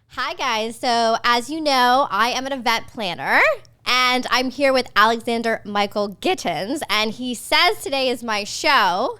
Hi guys, so as you know, I am an event planner and I'm here with Alexander Michael Gittens, and he says today is my show,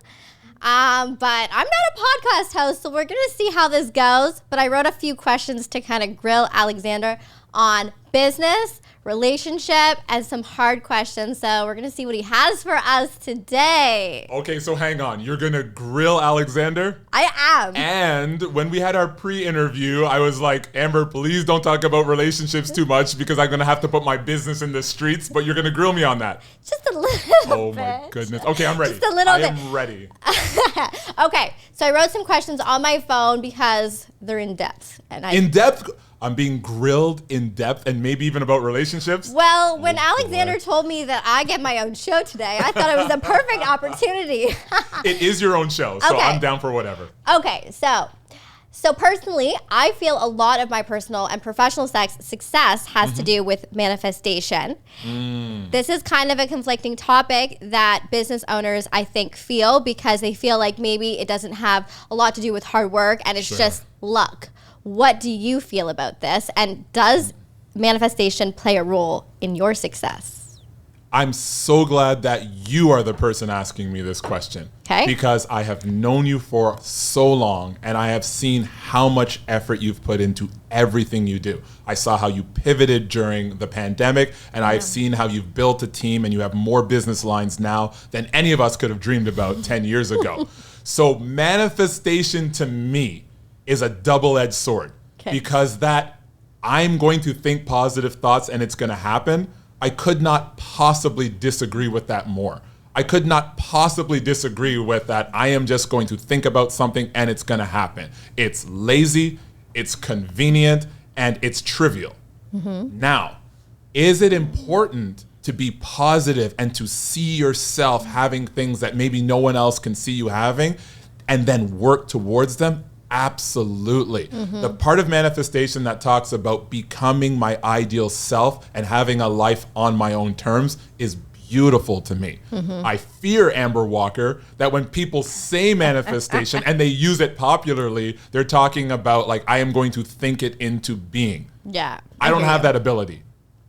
but I'm not a podcast host, so we're gonna see how this goes. But I wrote a few questions to kind of grill Alexander on business, relationship, and some hard questions. So we're gonna see what he has for us today. Okay, so hang on. You're gonna grill Alexander? I am. And when we had our pre-interview, I was like, Amber, please don't talk about relationships too much because I'm gonna have to put my business in the streets, but you're gonna grill me on that. Just a little Oh bit. my goodness. Okay, I'm ready. Just a little bit. I am ready. Okay, so I wrote some questions on my phone because they're in depth. In depth? I'm being grilled in depth and maybe even about relationships? Well, when Alexander told me that I get my own show today, I thought it was a perfect opportunity. It is your own show, so Okay. I'm down for whatever. Okay, so personally, I feel a lot of my personal and professional success has to do with manifestation. This is kind of a conflicting topic that business owners, I think, feel because they feel like maybe it doesn't have a lot to do with hard work and it's just luck. What do you feel about this? And does manifestation play a role in your success? I'm so glad that you are the person asking me this question. Okay. Because I have known you for so long and I have seen how much effort you've put into everything you do. I saw how you pivoted during the pandemic, and I've seen how you've built a team and you have more business lines now than any of us could have dreamed about 10 years ago. So manifestation to me is a double-edged sword. Because that I'm going to think positive thoughts and it's going to happen, I could not possibly disagree with that more. I could not possibly disagree with that. I am just going to think about something and it's going to happen. It's lazy, it's convenient, and it's trivial. Now, is it important to be positive and to see yourself having things that maybe no one else can see you having and then work towards them? Absolutely. The part of manifestation that talks about becoming my ideal self and having a life on my own terms is beautiful to me. I fear, Amber Walker, that when people say manifestation and they use it popularly, they're talking about like, I am going to think it into being. Yeah. I don't have that ability.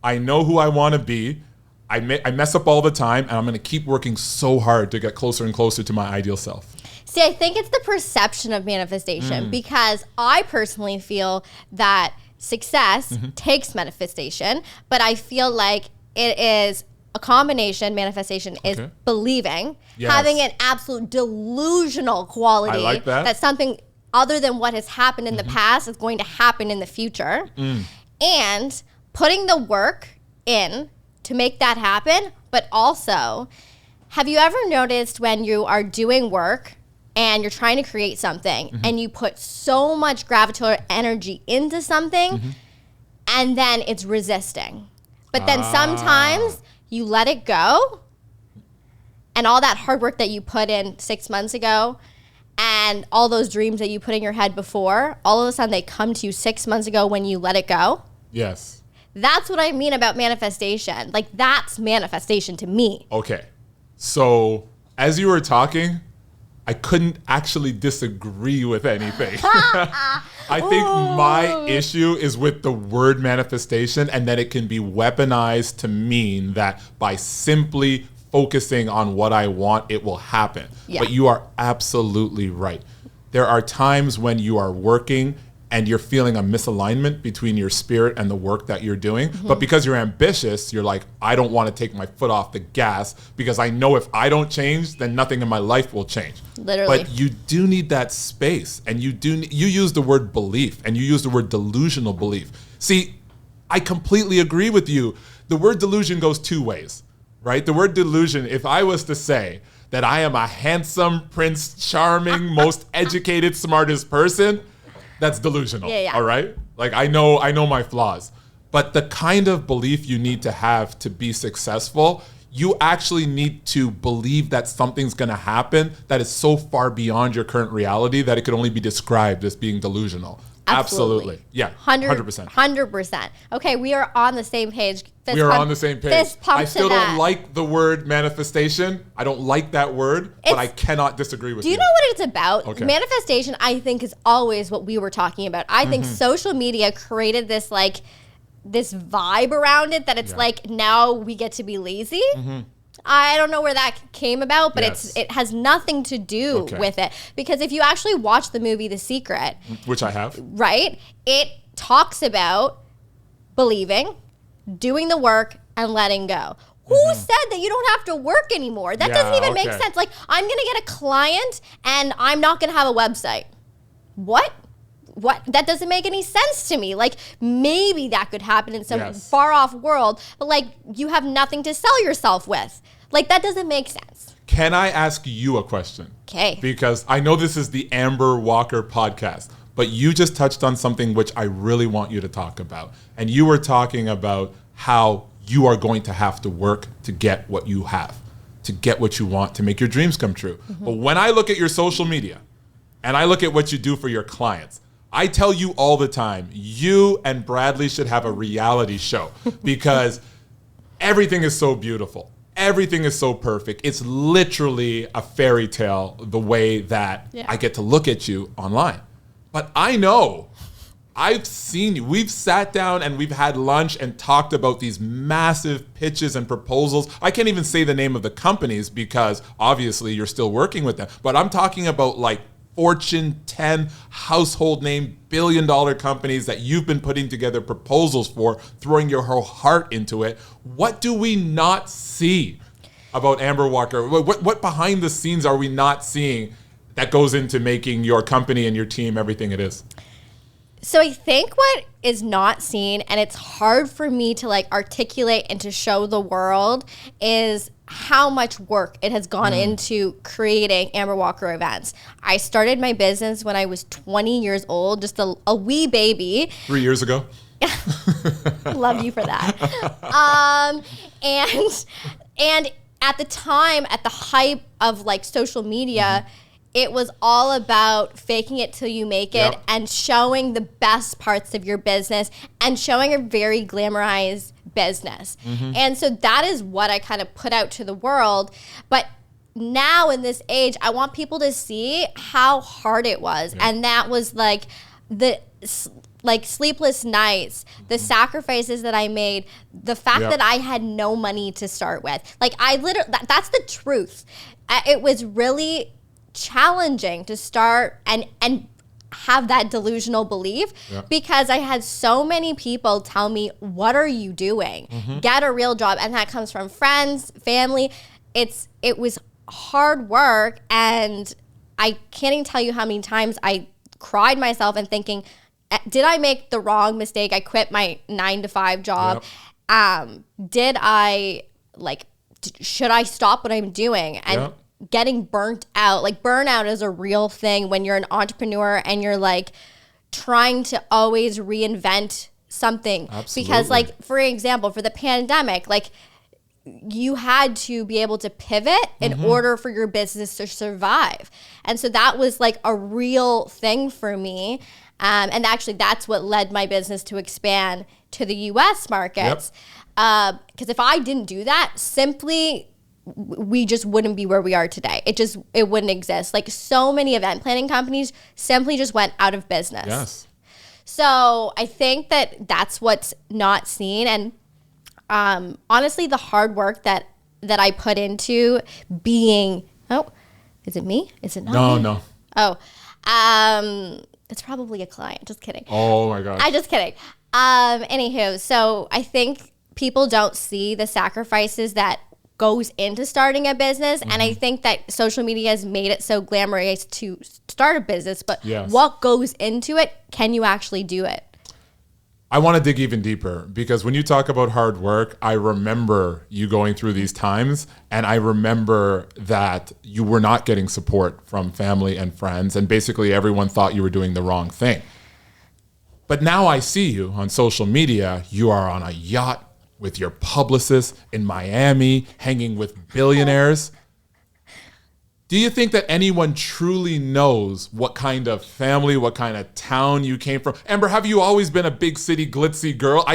I know who I want to be. I mess up all the time, and I'm going to keep working so hard to get closer and closer to my ideal self. See, I think it's the perception of manifestation because I personally feel that success takes manifestation, but I feel like it is a combination. Manifestation is believing, having an absolute delusional quality I like that something other than what has happened in the past is going to happen in the future, and putting the work in to make that happen. But also, have you ever noticed when you are doing work and you're trying to create something and you put so much gravitational energy into something and then it's resisting? But then sometimes you let it go and all that hard work that you put in 6 months ago and all those dreams that you put in your head before, all of a sudden they come to you 6 months ago when you let it go. Yes. That's what I mean about manifestation. Like, that's manifestation to me. Okay. So as you were talking, I couldn't actually disagree with anything. I think my issue is with the word manifestation and that it can be weaponized to mean that by simply focusing on what I want, it will happen. Yeah. But you are absolutely right. There are times when you are working and you're feeling a misalignment between your spirit and the work that you're doing. But because you're ambitious, you're like, I don't want to take my foot off the gas because I know if I don't change, then nothing in my life will change. Literally. But you do need that space. And you use the word belief and you use the word delusional belief. See, I completely agree with you. The word delusion goes two ways, right? The word delusion, if I was to say that I am a handsome, prince, charming, most educated, smartest person, that's delusional, all right? Like, I know my flaws. But the kind of belief you need to have to be successful, You actually need to believe that something's going to happen that is so far beyond your current reality that it could only be described as being delusional. Absolutely. Yeah, 100%. 100%. Okay, we are on the same page. We are on the same page. Fist pump I still to don't that. like the word manifestation. I don't like that word, but I cannot disagree with you. Do you know what it's about? Okay. Manifestation, I think, is always what we were talking about. I think social media created this this vibe around it that it's like now we get to be lazy. I don't know where that came about, but it has nothing to do with it. Because if you actually watch the movie The Secret, which I have, right, it talks about believing, doing the work, and letting go. Who said that you don't have to work anymore? That doesn't even make sense. Like, I'm going to get a client and I'm not going to have a website. What? That doesn't make any sense to me. Like, maybe that could happen in some far off world, but like, you have nothing to sell yourself with. Like, that doesn't make sense. Can I ask you a question? Okay. Because I know this is the Amber Walker podcast, but you just touched on something which I really want you to talk about. And you were talking about how you are going to have to work to get what you have, to get what you want, to make your dreams come true. But when I look at your social media and I look at what you do for your clients, I tell you all the time, you and Bradley should have a reality show because everything is so beautiful. Everything is so perfect. It's literally a fairy tale the way that I get to look at you online. But I know, I've seen you. We've sat down and we've had lunch and talked about these massive pitches and proposals. I can't even say the name of the companies because obviously you're still working with them. But I'm talking about like Fortune 10 household name billion-dollar companies that you've been putting together proposals for, throwing your whole heart into it. What do we not see about Amber Walker? What behind the scenes are we not seeing that goes into making your company and your team everything it is? So I think what is not seen, and it's hard for me to like articulate and to show the world, is how much work it has gone into creating Amber Walker events. I started my business when I was 20 years old, just a wee baby. 3 years ago. Love you for that. And at the time, at the hype of like social media, it was all about faking it till you make it and showing the best parts of your business and showing a very glamorized business. And so that is what I kind of put out to the world. But now in this age, I want people to see how hard it was. And that was like the sleepless nights, the sacrifices that I made, the fact that I had no money to start with. Like I literally, that's the truth. It was really challenging to start and have that delusional belief because I had so many people tell me, what are you doing? Get a real job. And that comes from friends, family. It was hard work. And I can't even tell you how many times I cried myself and thinking, did I make the wrong mistake? I quit my 9-to-5 job. Did I should I stop what I'm doing? And getting burnt out. Like burnout is a real thing when you're an entrepreneur and you're like trying to always reinvent something. Absolutely. Because like, for example, for the pandemic, like you had to be able to pivot in order for your business to survive. And so that was like a real thing for me. And actually that's what led my business to expand to the US markets. Because if I didn't do that, simply we just wouldn't be where we are today. It wouldn't exist. Like so many event planning companies simply just went out of business. Yes. So I think that that's what's not seen. And honestly, the hard work that I put into being, is it me? Is it not me? No. It's probably a client. Just kidding. Oh my gosh. I'm just kidding. Anywho, so I think people don't see the sacrifices that goes into starting a business. And I think that social media has made it so glamorous to start a business, but what goes into it, can you actually do it? I want to dig even deeper because when you talk about hard work, I remember you going through these times and I remember that you were not getting support from family and friends and basically everyone thought you were doing the wrong thing. But now I see you on social media, you are on a yacht with your publicist in Miami, hanging with billionaires. Do you think that anyone truly knows what kind of family, what kind of town you came from? Amber, have you always been a big city glitzy girl?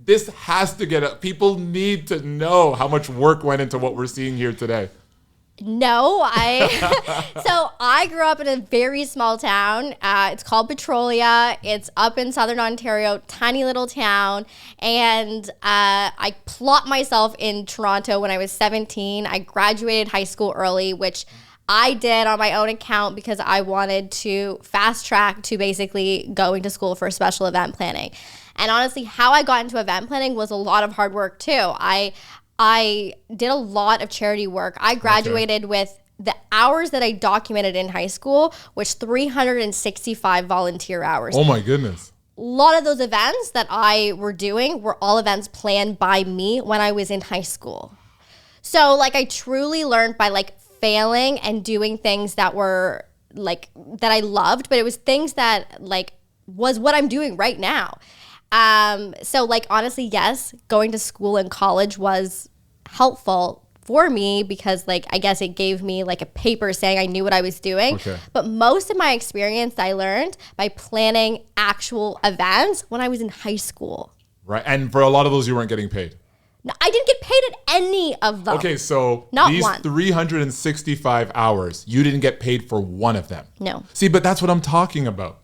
This has to get up. People need to know how much work went into what we're seeing here today. No, so I grew up in a very small town. It's called Petrolia. It's up in southern Ontario, tiny little town. And I plopped myself in Toronto when I was 17. I graduated high school early, which I did on my own account because I wanted to fast track to basically going to school for special event planning. And honestly, how I got into event planning was a lot of hard work too. I did a lot of charity work. I graduated with the hours that I documented in high school, which 365 volunteer hours. Oh my goodness. A lot of those events that I were doing were all events planned by me when I was in high school. So like I truly learned by like failing and doing things that were like that I loved, but it was things that like was what I'm doing right now. So like honestly, yes, going to school and college was helpful for me because like I guess it gave me like a paper saying I knew what I was doing. Okay. But most of my experience I learned by planning actual events when I was in high school. Right. And for a lot of those you weren't getting paid. No, I didn't get paid at any of them. Okay, so Not these one. 365 hours, you didn't get paid for one of them. No. See, but that's what I'm talking about.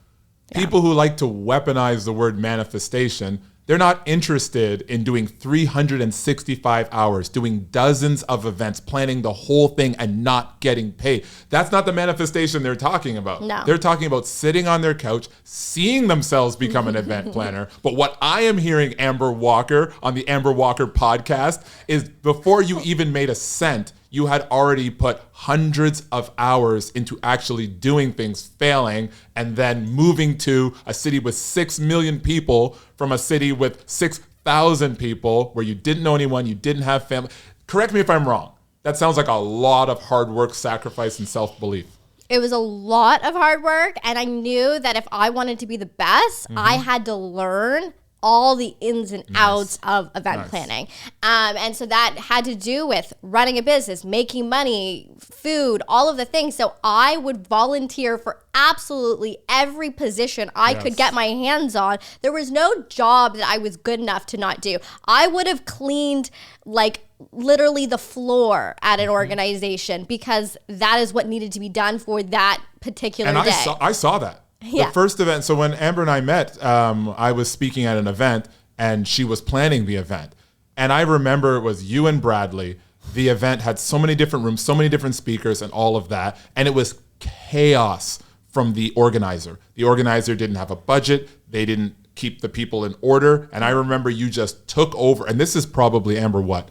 Yeah. People who like to weaponize the word manifestation, they're not interested in doing 365 hours, doing dozens of events, planning the whole thing and not getting paid. That's not the manifestation they're talking about. No. They're talking about sitting on their couch, seeing themselves become an event planner. But what I am hearing, Amber Walker, on the Amber Walker podcast, is before you even made a cent, you had already put hundreds of hours into actually doing things, failing, and then moving to a city with 6 million people from a city with 6,000 people where you didn't know anyone, you didn't have family. Correct me if I'm wrong. That sounds like a lot of hard work, sacrifice, and self-belief. It was a lot of hard work, and I knew that if I wanted to be the best, I had to learn all the ins and outs of event planning. And so that had to do with running a business, making money, food, all of the things. So I would volunteer for absolutely every position I could get my hands on. There was no job that I was good enough to not do. I would have cleaned like literally the floor at an organization because that is what needed to be done for that particular day. I saw that. Yeah. The first event, so when Amber and I met, I was speaking at an event and she was planning the event. And I remember it was you and Bradley. The event had so many different rooms, so many different speakers and all of that. And it was chaos from the organizer. The organizer didn't have a budget. They didn't keep the people in order. And I remember you just took over. And this is probably, Amber, what,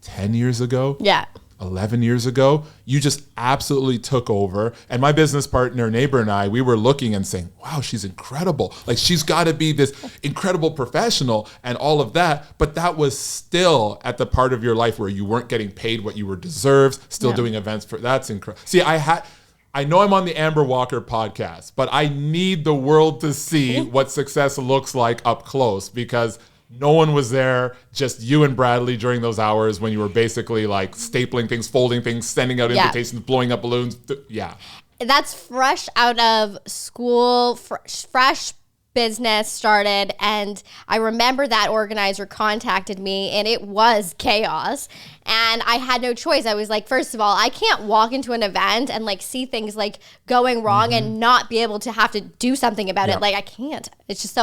10 years ago? Yeah. 11 years ago, you just absolutely took over. And my business partner, neighbor, and I, we were looking and saying, wow, she's incredible. Like, she's got to be this incredible professional and all of that. But that was still at the part of your life where you weren't getting paid what you were deserved, still doing events for, that's incredible. See, I know I'm on the Amber Walker podcast, but I need the world to see what success looks like up close because no one was there, just you and Bradley during those hours when you were basically like stapling things, folding things, sending out invitations, blowing up balloons. Yeah. That's fresh out of school, fresh business started. And I remember that organizer contacted me and it was chaos. And I had no choice. I was like, first of all, I can't walk into an event and like see things like going wrong and not be able to have to do something about it. Like I can't. It's just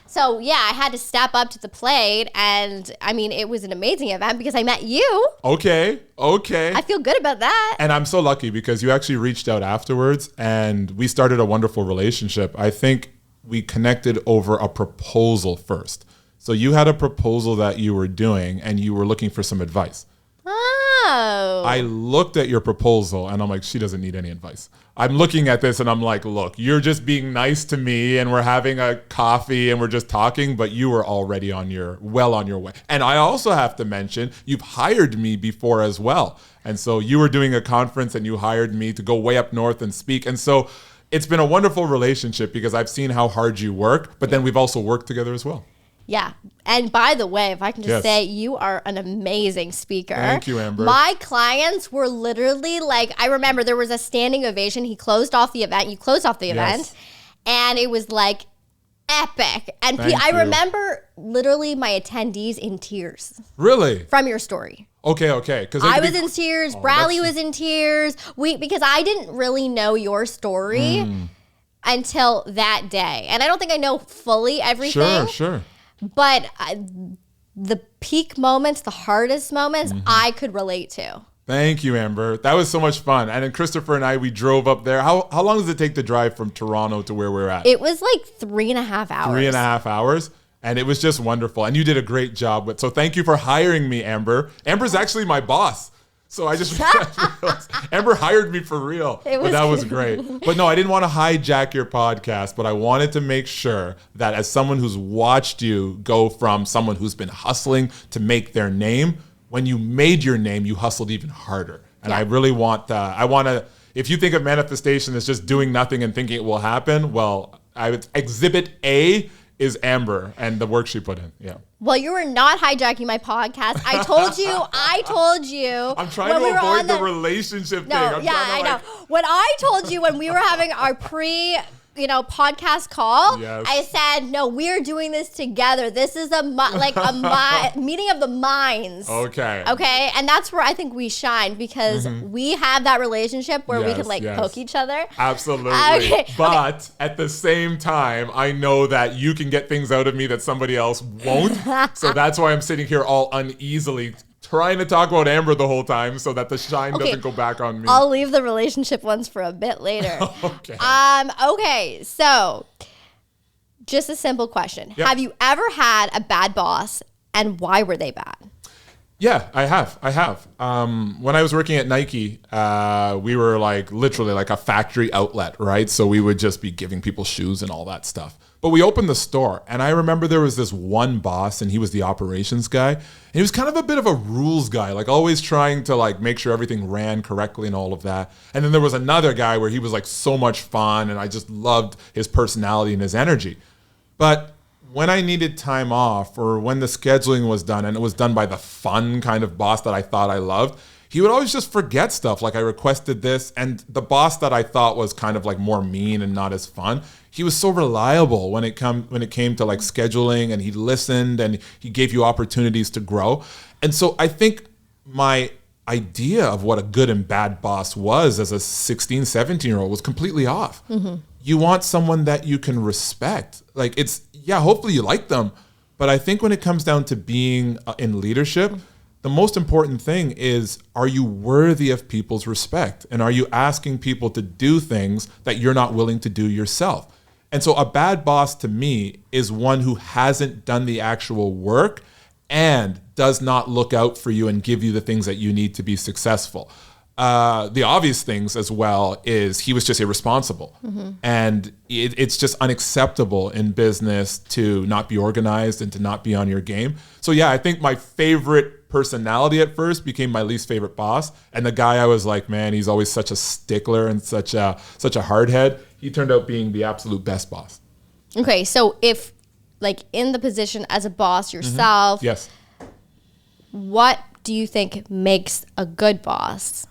so yeah, I had to step up to the plate. And I mean, it was an amazing event because I met you. Okay. I feel good about that. And I'm so lucky because you actually reached out afterwards and we started a wonderful relationship. I think we connected over a proposal first. So you had a proposal that you were doing and you were looking for some advice. Oh. I looked at your proposal and I'm like, she doesn't need any advice. I'm looking at this and I'm like, look, you're just being nice to me and we're having a coffee and we're just talking, but you were already well on your way. And I also have to mention, you've hired me before as well. And so you were doing a conference and you hired me to go way up north and speak. And so it's been a wonderful relationship because I've seen how hard you work, but then we've also worked together as well. Yeah. And by the way, if I can just Yes. say, you are an amazing speaker. Thank you, Amber. My clients were literally like, I remember there was a standing ovation. He closed off the event. You closed off the event. And it was like epic. And Thank I you. remember literally my attendees in tears Really? from your story. Okay. Because I was in tears. Bradley that's- was in tears. Because I didn't really know your story until that day. And I don't think I know fully everything. Sure. But the peak moments, the hardest moments, I could relate to. Thank you, Amber. That was so much fun. And then Kristoffer and I, we drove up there. How long does it take to drive from Toronto to where we're at? It was like 3.5 hours. 3.5 hours. And it was just wonderful. And you did a great job. So thank you for hiring me, Amber. Amber's actually my boss. So I just realized Amber hired me for real. But that was great. But no, I didn't want to hijack your podcast, but I wanted to make sure that as someone who's watched you go from someone who's been hustling to make their name, when you made your name, you hustled even harder. And I really want if you think of manifestation as just doing nothing and thinking it will happen, well, exhibit A is Amber and the work she put in. Yeah. Well, you were not hijacking my podcast. I told you. I'm trying to avoid the relationship thing. I know. When I told you when we were having our podcast call, Yes. I said, no, we're doing this together. This is a meeting of the minds. Okay. Okay. And that's where I think we shine because we have that relationship where we can poke each other. Absolutely. Okay. But at the same time, I know that you can get things out of me that somebody else won't. So that's why I'm sitting here all uneasily trying to talk about Amber the whole time so that the shine doesn't go back on me. I'll leave the relationship ones for a bit later. Okay. Okay, so just a simple question. Yep. Have you ever had a bad boss and why were they bad? Yeah, I have. When I was working at Nike, we were literally like a factory outlet, right? So we would just be giving people shoes and all that stuff. But we opened the store, and I remember there was this one boss, and he was the operations guy. And he was kind of a bit of a rules guy, always trying to make sure everything ran correctly and all of that. And then there was another guy where he was so much fun, and I just loved his personality and his energy. But when I needed time off or when the scheduling was done and it was done by the fun kind of boss that I thought I loved, he would always just forget stuff. I requested this, and the boss that I thought was kind of more mean and not as fun, he was so reliable when it came to scheduling, and he listened and he gave you opportunities to grow. And so I think my idea of what a good and bad boss was as a 16, 17-year-old was completely off. You want someone that you can respect. Hopefully you like them. But I think when it comes down to being in leadership, the most important thing is, are you worthy of people's respect? And are you asking people to do things that you're not willing to do yourself? And so a bad boss to me is one who hasn't done the actual work and does not look out for you and give you the things that you need to be successful. The obvious things as well is he was just irresponsible. And it's just unacceptable in business to not be organized and to not be on your game. So yeah, I think my favorite personality at first became my least favorite boss. And the guy I was like, man, he's always such a stickler and such a hardhead. He turned out being the absolute best boss. Okay, so if in the position as a boss yourself, Yes. What do you think makes a good boss?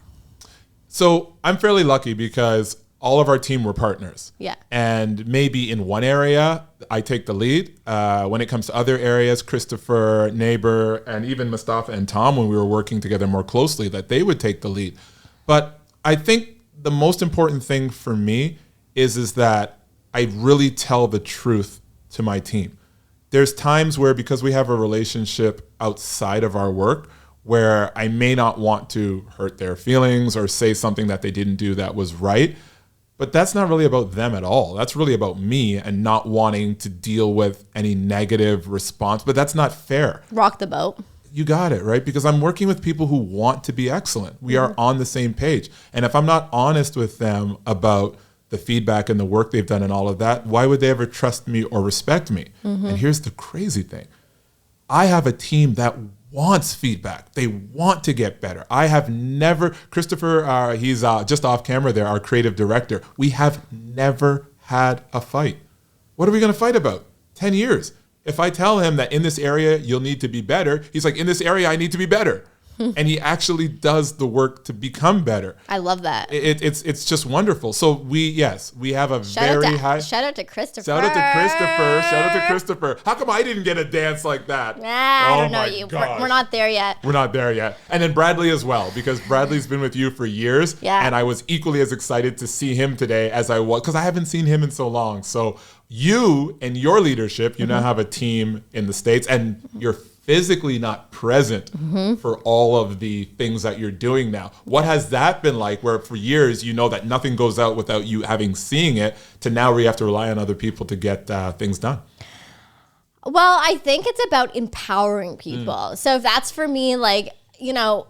So I'm fairly lucky because all of our team were partners. Yeah. And maybe in one area, I take the lead. When it comes to other areas, Kristoffer, Neighbor, and even Mustafa and Tom, when we were working together more closely, that they would take the lead. But I think the most important thing for me is that I really tell the truth to my team. There's times where, because we have a relationship outside of our work, where I may not want to hurt their feelings or say something that they didn't do that was right. But that's not really about them at all. That's really about me and not wanting to deal with any negative response. But that's not fair. Rock the boat. You got it, right? Because I'm working with people who want to be excellent. We are on the same page. And if I'm not honest with them about the feedback and the work they've done and all of that, why would they ever trust me or respect me? And here's the crazy thing. I have a team that wants feedback. They want to get better. I have never, Kristoffer, he's just off camera there, our creative director. We have never had a fight. What are we going to fight about? 10 years. If I tell him that in this area, you'll need to be better, he's like, in this area, I need to be better. And he actually does the work to become better. I love that. It's just wonderful. So we have a very high. Shout out to Kristoffer. Shout out to Kristoffer. How come I didn't get a dance like that? I don't know you. We're not there yet. We're not there yet. And then Bradley as well, because Bradley's been with you for years. Yeah. And I was equally as excited to see him today as I was, because I haven't seen him in so long. So you and your leadership, you now have a team in the States, and you're physically not present for all of the things that you're doing now. What has that been like, where for years you know that nothing goes out without you having seeing it, to now where you have to rely on other people to get things done? Well, I think it's about empowering people. So if that's for me, like, you know,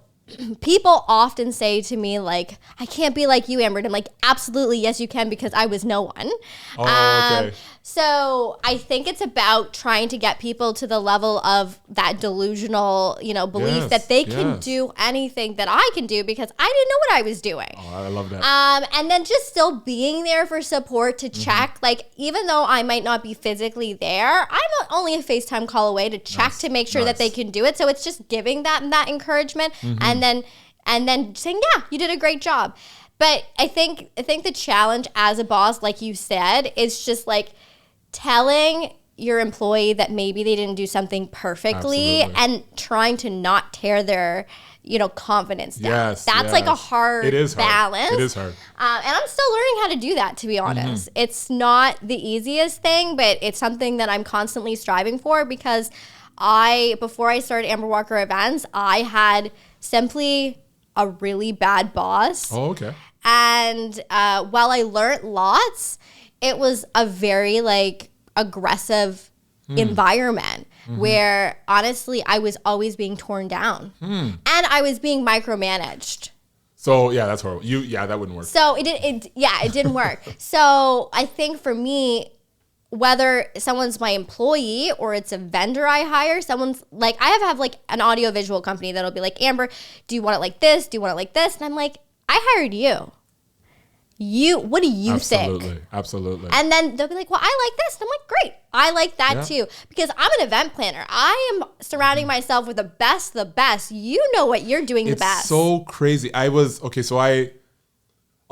people often say to me, like, I can't be like you, Amber. And I'm like, absolutely, yes, you can, because I was no one. Okay. So I think it's about trying to get people to the level of that delusional, you know, belief that they can do anything that I can do, because I didn't know what I was doing. Oh, I love that. And then just still being there for support to check, like, even though I might not be physically there, I'm only a FaceTime call away to check to make sure that they can do it. So it's just giving that encouragement, and then saying, yeah, you did a great job. But I think the challenge as a boss, like you said, is just like telling your employee that maybe they didn't do something perfectly. Absolutely. And trying to not tear their, you know, confidence down. That's like a hard balance. It is hard. And I'm still learning how to do that, to be honest. It's not the easiest thing, but it's something that I'm constantly striving for, because before I started Amber Walker Events, I had simply a really bad boss. Oh, okay. And while I learned lots, it was a very like aggressive environment where honestly I was always being torn down and I was being micromanaged. So yeah, that's horrible. That wouldn't work. So it didn't work. So I think for me, whether someone's my employee or it's a vendor I hire, someone's like, I have like an audiovisual company that'll be like, Amber, do you want it like this? Do you want it like this? And I'm like, I hired you. What do you think? Absolutely. And then they'll be like, well, I like this. And I'm like, great. I like that too. Because I'm an event planner. I am surrounding myself with the best. You know what you're doing the best. It's so crazy. I'll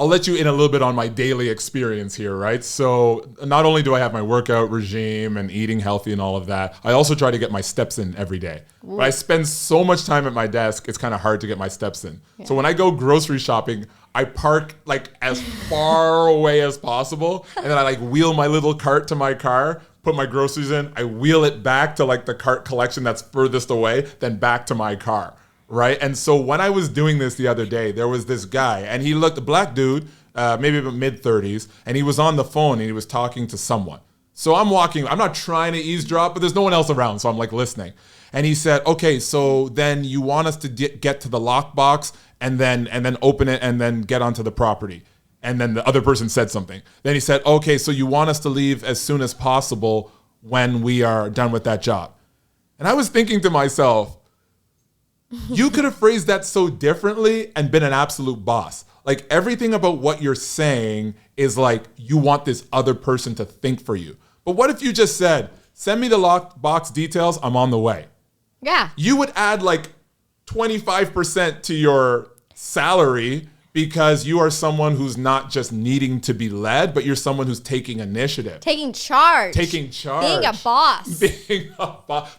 let you in a little bit on my daily experience here, right? So not only do I have my workout regime and eating healthy and all of that, I also try to get my steps in every day. Ooh. But I spend so much time at my desk, it's kind of hard to get my steps in. Yeah. So when I go grocery shopping, I park like as far away as possible, and then I like wheel my little cart to my car, put my groceries in, I wheel it back to like the cart collection that's furthest away, then back to my car. Right. And so when I was doing this the other day, there was this guy, and he looked a black dude, maybe about mid-30s, and he was on the phone and he was talking to someone. So I'm walking, I'm not trying to eavesdrop, but there's no one else around. So I'm like listening. And he said, okay, so then you want us to get to the lockbox and then open it and then get onto the property. And then the other person said something. Then he said, okay, so you want us to leave as soon as possible when we are done with that job. And I was thinking to myself, you could have phrased that so differently and been an absolute boss. Like everything about what you're saying is like you want this other person to think for you. But what if you just said, send me the lockbox details, I'm on the way. Yeah. You would add like 25% to your salary because you are someone who's not just needing to be led, but you're someone who's taking initiative. Taking charge. Being a boss.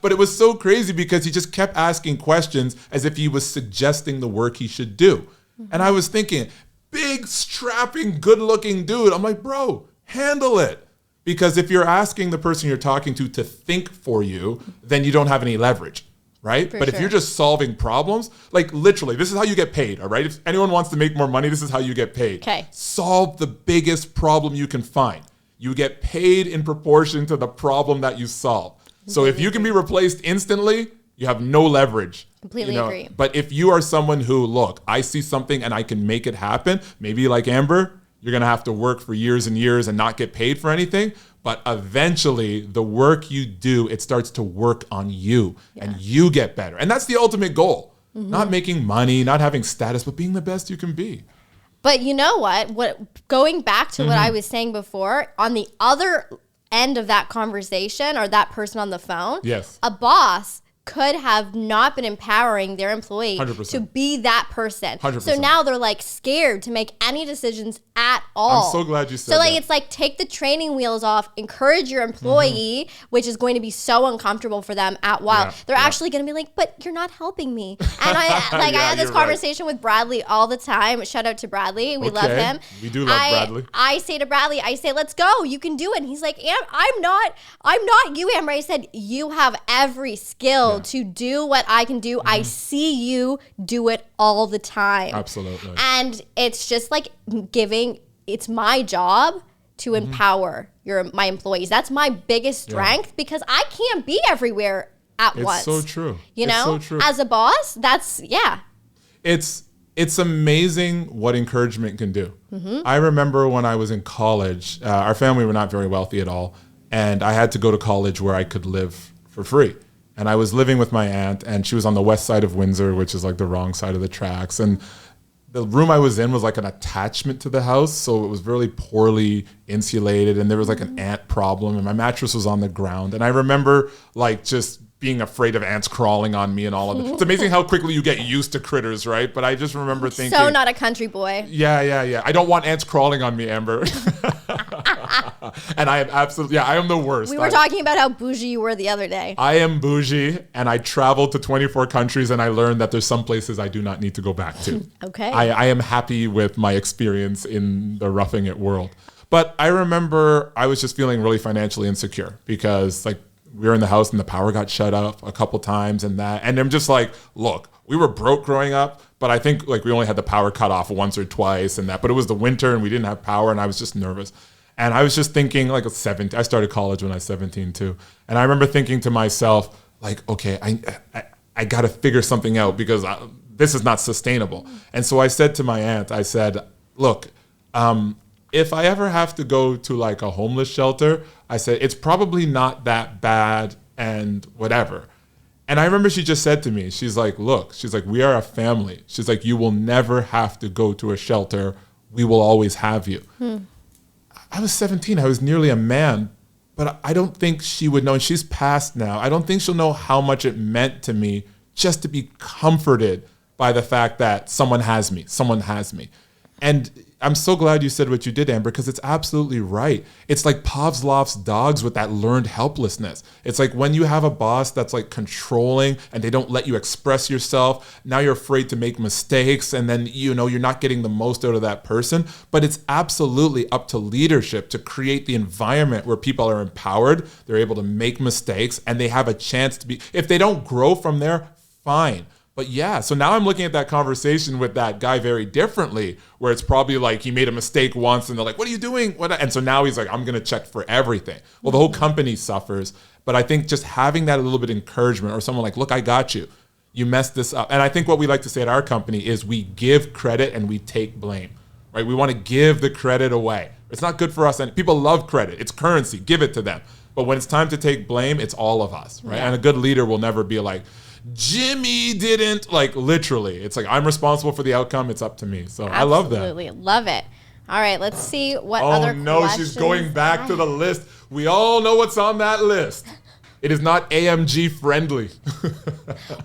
But it was so crazy because he just kept asking questions as if he was suggesting the work he should do. Mm-hmm. And I was thinking, big, strapping, good-looking dude. I'm like, bro, handle it. Because if you're asking the person you're talking to think for you, then you don't have any leverage. Right? But if you're just solving problems, like literally, this is how you get paid, all right? If anyone wants to make more money, this is how you get paid. Okay. Solve the biggest problem you can find. You get paid in proportion to the problem that you solve. So if you can be replaced instantly, you have no leverage. Completely agree. But if you are someone who, look, I see something and I can make it happen, maybe like Amber, you're going to have to work for years and years and not get paid for anything. But eventually, the work you do, it starts to work on you and you get better. And that's the ultimate goal. Mm-hmm. Not making money, not having status, but being the best you can be. But you know what? Going back to what I was saying before, on the other end of that conversation or that person on the phone, yes, a boss could have not been empowering their employee 100%. to be that person. 100%. So now they're like scared to make any decisions at all. I'm so glad you said So like that. it's like take the training wheels off, encourage your employee, which is going to be so uncomfortable for them at while. Yeah, They're yeah. actually going to be like, but you're not helping me. And I like Yeah, I had this you're right. conversation with Bradley all the time. Shout out to Bradley. We love Okay. him. We do love Bradley. I say to Bradley, I say, let's go. You can do it. And he's like, I'm not you, Amber. I said, you have every skill to do what I can do. I see you do it all the time. Absolutely. And it's just like it's my job to empower my employees. That's my biggest strength because I can't be everywhere at once. It's so true. You It's know, so true. as a boss, that's, It's amazing what encouragement can do. I remember when I was in college, our family were not very wealthy at all, and I had to go to college where I could live for free. And I was living with my aunt, and she was on the west side of Windsor, which is like the wrong side of the tracks. And the room I was in was like an attachment to the house, so it was really poorly insulated, and there was like an ant problem, and my mattress was on the ground. And I remember like just being afraid of ants crawling on me and all of it. It's amazing how quickly you get used to critters, right? But I just remember thinking, so not a country boy. yeah. I don't want ants crawling on me, Amber. And I am absolutely, I am the worst. We were talking about how bougie you were the other day. I am bougie, and I traveled to 24 countries, and I learned that there's some places I do not need to go back to. Okay. I am happy with my experience in the roughing it world. But I remember I was just feeling really financially insecure because like we were in the house and the power got shut off a couple times and I'm just like, look, we were broke growing up, but I think like we only had the power cut off once or twice and that, but it was the winter and we didn't have power and I was just nervous. And I was just thinking like at 17, I started college when I was 17 too. And I remember thinking to myself, like, okay, I got to figure something out because this is not sustainable. And so I said to my aunt, I said, look, if I ever have to go to like a homeless shelter, I said, it's probably not that bad and whatever. And I remember she just said to me, she's like, look, she's like, we are a family. She's like, you will never have to go to a shelter. We will always have you. I was 17. I was nearly a man, but I don't think she would know. And she's passed now. I don't think she'll know how much it meant to me just to be comforted by the fact that someone has me. Someone has me. And I'm so glad you said what you did, Amber, because it's absolutely right. It's like Pavlov's dogs with that learned helplessness. It's like when you have a boss that's like controlling and they don't let you express yourself, now you're afraid to make mistakes and then, you know, you're not getting the most out of that person. But it's absolutely up to leadership to create the environment where people are empowered, they're able to make mistakes, and they have a chance to be, if they don't grow from there, fine. But yeah, so now I'm looking at that conversation with that guy very differently, where it's probably like he made a mistake once and they're like, what are you doing? And so now he's like, I'm going to check for everything. Well, the whole company suffers. But I think just having that a little bit of encouragement or someone like, look, I got you. You messed this up. And I think what we like to say at our company is we give credit and we take blame, right? We want to give the credit away. It's not good for us. And people love credit. It's currency. Give it to them. But when it's time to take blame, it's all of us, right? Yeah. And a good leader will never be like, Jimmy didn't, like literally. It's like, I'm responsible for the outcome. It's up to me. So I love that. Absolutely. Love it. All right, let's see what other questions. Oh no, she's going back to the list. We all know what's on that list. It is not AMG friendly.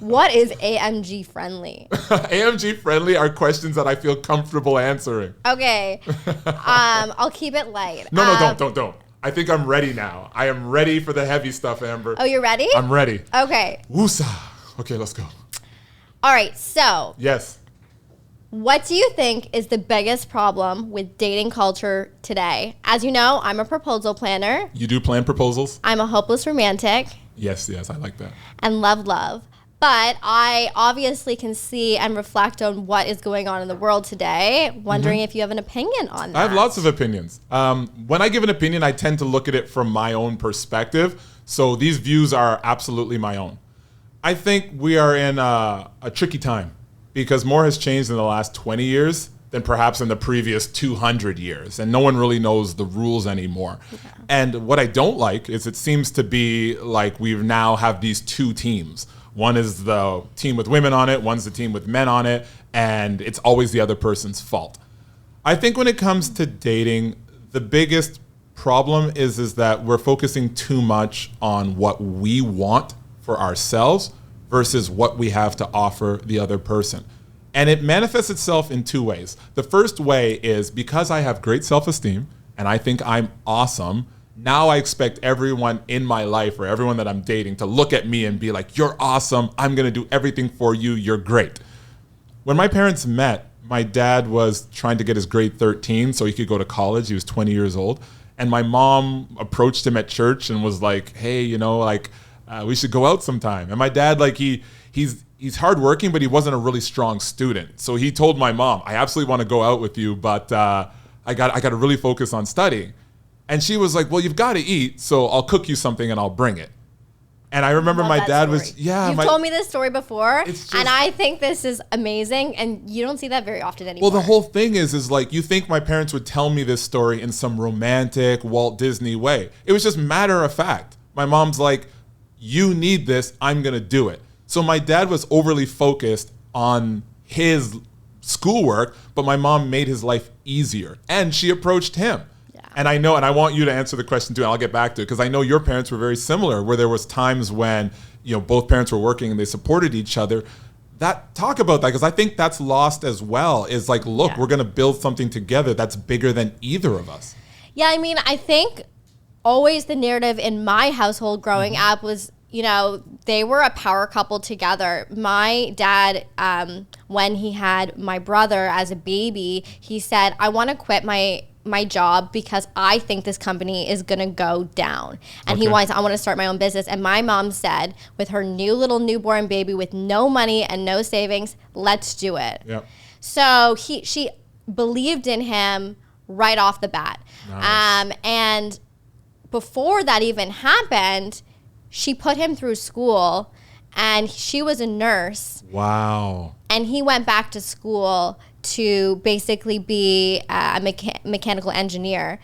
What is AMG friendly? AMG friendly are questions that I feel comfortable answering. Okay. I'll keep it light. No, don't. I think I'm ready now. I am ready for the heavy stuff, Amber. Oh, you're ready? I'm ready. Okay. Woosah. Okay, let's go. All right, so. Yes. What do you think is the biggest problem with dating culture today? As you know, I'm a proposal planner. You do plan proposals? I'm a hopeless romantic. Yes, I like that. And love. But I obviously can see and reflect on what is going on in the world today, wondering if you have an opinion on that. I have lots of opinions. When I give an opinion, I tend to look at it from my own perspective. So these views are absolutely my own. I think we are in a tricky time because more has changed in the last 20 years than perhaps in the previous 200 years. And no one really knows the rules anymore. Yeah. And what I don't like is it seems to be like we now have these two teams. One is the team with women on it, one's the team with men on it, and it's always the other person's fault. I think when it comes to dating, the biggest problem is that we're focusing too much on what we want for ourselves versus what we have to offer the other person. And it manifests itself in two ways. The first way is because I have great self-esteem and I think I'm awesome, now I expect everyone in my life or everyone that I'm dating to look at me and be like, you're awesome, I'm gonna do everything for you, you're great. When my parents met, my dad was trying to get his grade 13 so he could go to college. He was 20 years old. And my mom approached him at church and was like, hey, we should go out sometime. And my dad, he's hardworking, but he wasn't a really strong student. So he told my mom, I absolutely want to go out with you, but I got to really focus on studying. And she was like, well, you've got to eat, so I'll cook you something and I'll bring it. And I remember my dad was, You've told me this story before, and I think this is amazing, and you don't see that very often anymore. Well, the whole thing is like, you think my parents would tell me this story in some romantic Walt Disney way. It was just matter of fact. My mom's like, you need this, I'm going to do it. So my dad was overly focused on his schoolwork, but my mom made his life easier, and she approached him. And I know, and I want you to answer the question too, and I'll get back to it, because I know your parents were very similar, where there was times when, both parents were working and they supported each other. Talk about that, because I think that's lost as well, is like, look, we're going to build something together that's bigger than either of us. Yeah, I mean, I think always the narrative in my household growing up was, they were a power couple together. My dad, when he had my brother as a baby, he said, I want to quit my job because I think this company is going to go down. And I want to start my own business. And my mom said, with her newborn baby with no money and no savings, let's do it. Yep. So she believed in him right off the bat. Nice. And before that even happened, she put him through school, and she was a nurse. Wow. And he went back to school to basically be a mechanical engineer.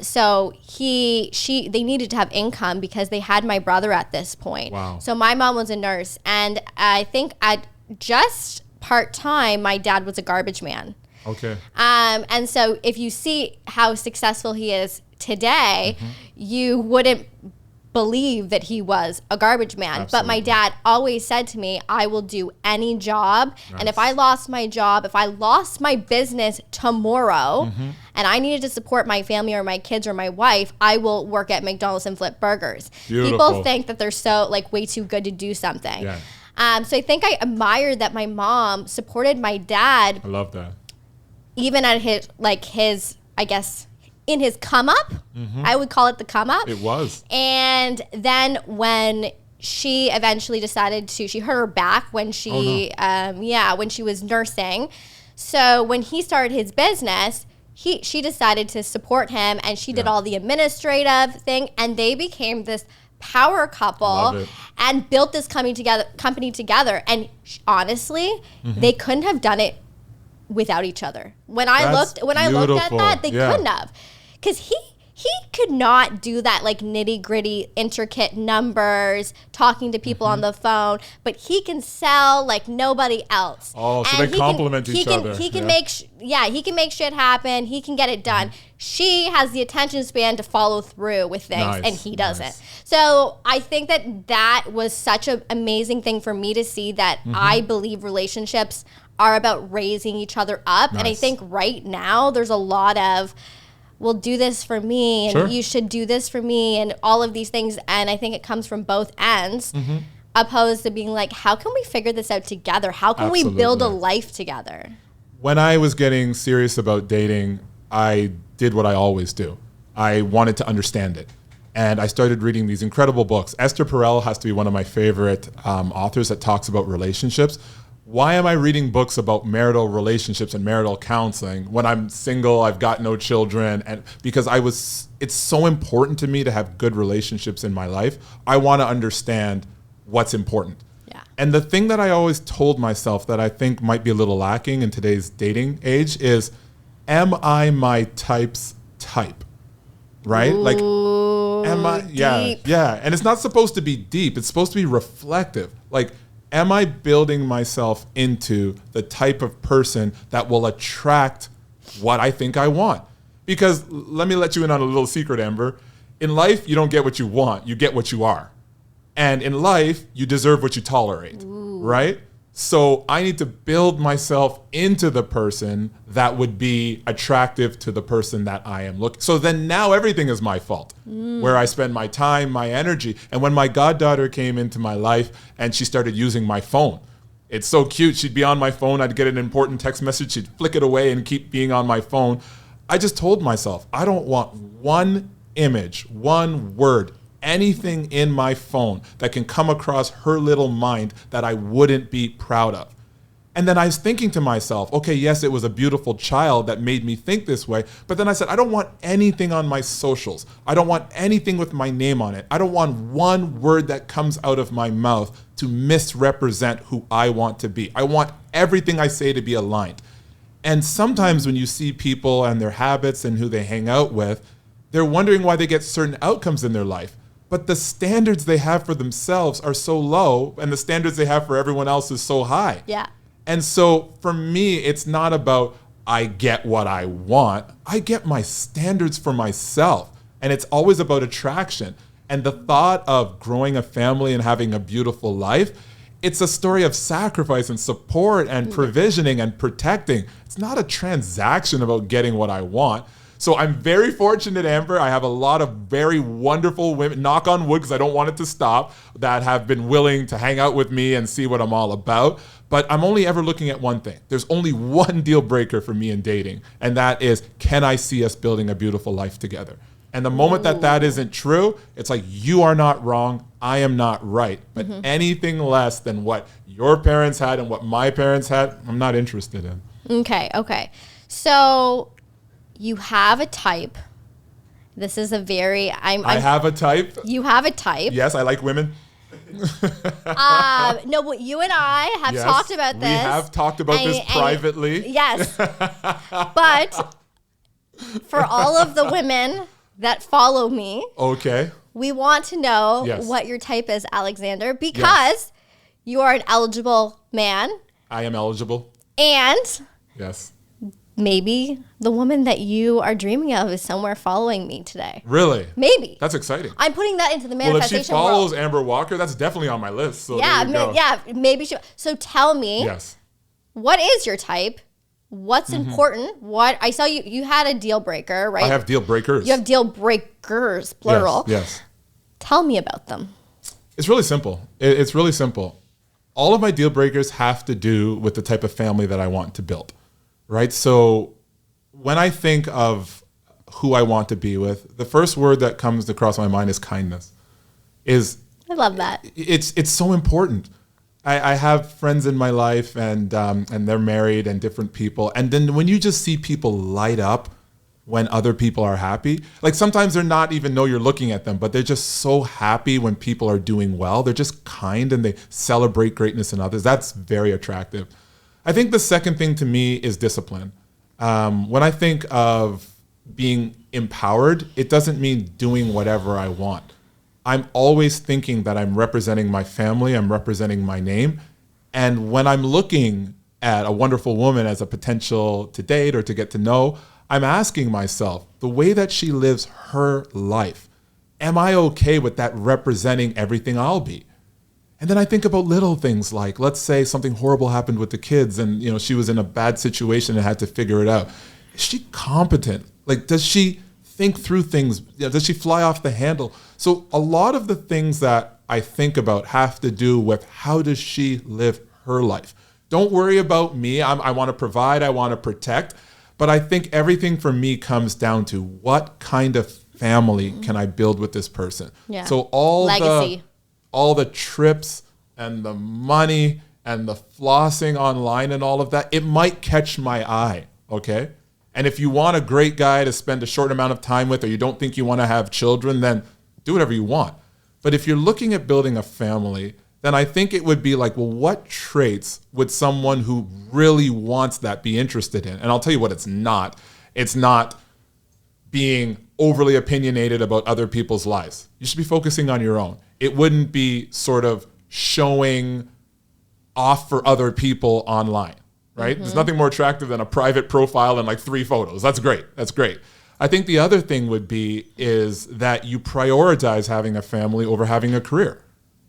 So they needed to have income because they had my brother at this point. Wow. So my mom was a nurse, and I think at just part-time, my dad was a garbage man. Okay. And so if you see how successful he is today, you wouldn't believe that he was a garbage man. Absolutely. But my dad always said to me, I will do any job. Nice. And if I lost my job, if I lost my business tomorrow, and I needed to support my family or my kids or my wife, I will work at McDonald's and flip burgers. Beautiful. People think that they're so way too good to do something. Yeah. So I think I admired that my mom supported my dad. I love that. Even at his, I guess, in his come up. I would call it the come up. It was. And then when she eventually decided she hurt her back when she, when she was nursing. So when he started his business, she decided to support him, and she did all the administrative thing, and they became this power couple and built this company together. And honestly, they couldn't have done it without each other. When I looked at that, they couldn't have. Because he could not do that nitty gritty, intricate numbers, talking to people on the phone, but he can sell like nobody else. Oh, so they complement each other. He can make shit happen. He can get it done. She has the attention span to follow through with things, and he doesn't. So I think that was such an amazing thing for me to see, that I believe relationships are about raising each other up. And I think right now there's a lot of, well, do this for me, and you should do this for me, and all of these things. And I think it comes from both ends, opposed to being like, how can we figure this out together? How can we build a life together? When I was getting serious about dating, I did what I always do. I wanted to understand it. And I started reading these incredible books. Esther Perel has to be one of my favorite authors that talks about relationships. Why am I reading books about marital relationships and marital counseling when I'm single, I've got no children? And because it's so important to me to have good relationships in my life. I want to understand what's important. Yeah. And the thing that I always told myself that I think might be a little lacking in today's dating age is, am I my type's type? Right? Ooh, am I? Deep. Yeah. And it's not supposed to be deep. It's supposed to be reflective. Am I building myself into the type of person that will attract what I think I want? Because let me let you in on a little secret, Amber. In life, you don't get what you want. You get what you are. And in life, you deserve what you tolerate, right? So I need to build myself into the person that would be attractive to the person that I am looking. So then now everything is my fault, where I spend my time, my energy. And when my goddaughter came into my life and she started using my phone, it's so cute. She'd be on my phone. I'd get an important text message. She'd flick it away and keep being on my phone. I just told myself, I don't want one image, one word, anything in my phone that can come across her little mind that I wouldn't be proud of. And then I was thinking to myself, okay, yes, it was a beautiful child that made me think this way. But then I said, I don't want anything on my socials. I don't want anything with my name on it. I don't want one word that comes out of my mouth to misrepresent who I want to be. I want everything I say to be aligned. And sometimes when you see people and their habits and who they hang out with, they're wondering why they get certain outcomes in their life. But the standards they have for themselves are so low, and the standards they have for everyone else is so high. Yeah. And so for me, it's not about I get what I want. I get my standards for myself. And it's always about attraction. And the thought of growing a family and having a beautiful life, it's a story of sacrifice and support and provisioning and protecting. It's not a transaction about getting what I want. So I'm very fortunate, Amber. I have a lot of very wonderful women, knock on wood, because I don't want it to stop, that have been willing to hang out with me and see what I'm all about. But I'm only ever looking at one thing. There's only one deal breaker for me in dating, and that is, can I see us building a beautiful life together? And the moment that isn't true, it's like, you are not wrong, I am not right. But anything less than what your parents had and what my parents had, I'm not interested in. Okay. So you have a type. This is a very... I have a type? You have a type. Yes, I like women. No, but you and I have talked about this. We have talked about this privately. Yes. But for all of the women that follow me, we want to know what your type is, Alexander, because you are an eligible man. I am eligible. And yes, maybe the woman that you are dreaming of is somewhere following me today. Really? Maybe. That's exciting. I'm putting that into the manifestation world. Well, if she follows Amber Walker, that's definitely on my list. So maybe she. So tell me, what is your type? What's important? What I saw you had a deal breaker, right? I have deal breakers. You have deal breakers, plural. Yes. Tell me about them. It's really simple. It's really simple. All of my deal breakers have to do with the type of family that I want to build, right? So when I think of who I want to be with, the first word that comes across my mind is kindness. I love that. It's so important. I have friends in my life and they're married and different people. And then when you just see people light up when other people are happy, like sometimes they're not even know you're looking at them, but they're just so happy when people are doing well. They're just kind and they celebrate greatness in others. That's very attractive. I think the second thing to me is discipline. When I think of being empowered, it doesn't mean doing whatever I want. I'm always thinking that I'm representing my family, I'm representing my name. And when I'm looking at a wonderful woman as a potential to date or to get to know, I'm asking myself, the way that she lives her life, am I okay with that representing everything I'll be? And then I think about little things like, let's say something horrible happened with the kids and she was in a bad situation and had to figure it out. Is she competent? Like, does she think through things? Does she fly off the handle? So a lot of the things that I think about have to do with how does she live her life. Don't worry about me. I want to provide, I want to protect. But I think everything for me comes down to what kind of family can I build with this person? Yeah. So all legacy. All the trips and the money and the flossing online and all of that, it might catch my eye, okay? And if you want a great guy to spend a short amount of time with, or you don't think you want to have children, then do whatever you want. But if you're looking at building a family, then I think it would be like, well, what traits would someone who really wants that be interested in? And I'll tell you what it's not. It's not being overly opinionated about other people's lives. You should be focusing on your own. It wouldn't be sort of showing off for other people online, right? There's nothing more attractive than a private profile and like 3 photos. That's great. I think the other thing would be is that you prioritize having a family over having a career,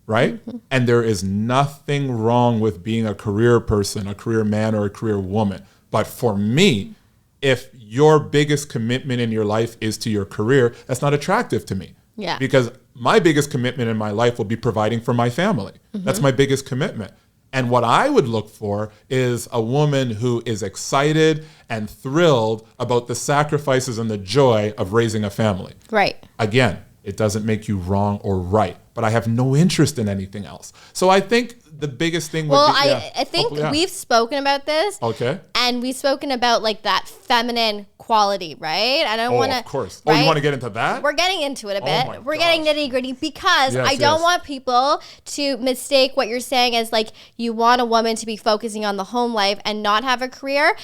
right? Mm-hmm. And there is nothing wrong with being a career person, a career man or a career woman. But for me, if your biggest commitment in your life is to your career, that's not attractive to me. Yeah. Because my biggest commitment in my life will be providing for my family. Mm-hmm. That's my biggest commitment. And what I would look for is a woman who is excited and thrilled about the sacrifices and the joy of raising a family. Right. Again, it doesn't make you wrong or right, but I have no interest in anything else. So I think the biggest thing would be... I think we've spoken about this. Okay. And we've spoken about like that feminine quality, right? And I want to... of course. Right? Oh, you want to get into that? We're getting into it a bit. My We're gosh. getting nitty gritty because I don't want people to mistake what you're saying as like you want a woman to be focusing on the home life and not have a career.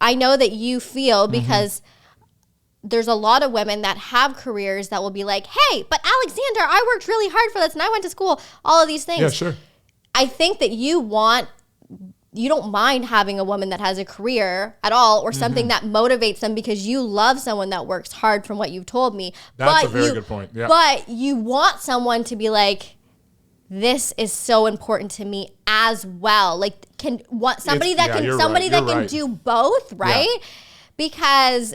I know that you feel because... there's a lot of women that have careers that will be like, hey, but Alexander, I worked really hard for this and I went to school, all of these things. Yeah, sure. I think that you don't mind having a woman that has a career at all or something that motivates them because you love someone that works hard from what you've told me. That's a very good point. Yeah. But you want someone to be like, this is so important to me as well. Like somebody that can do both, right? Yeah. Because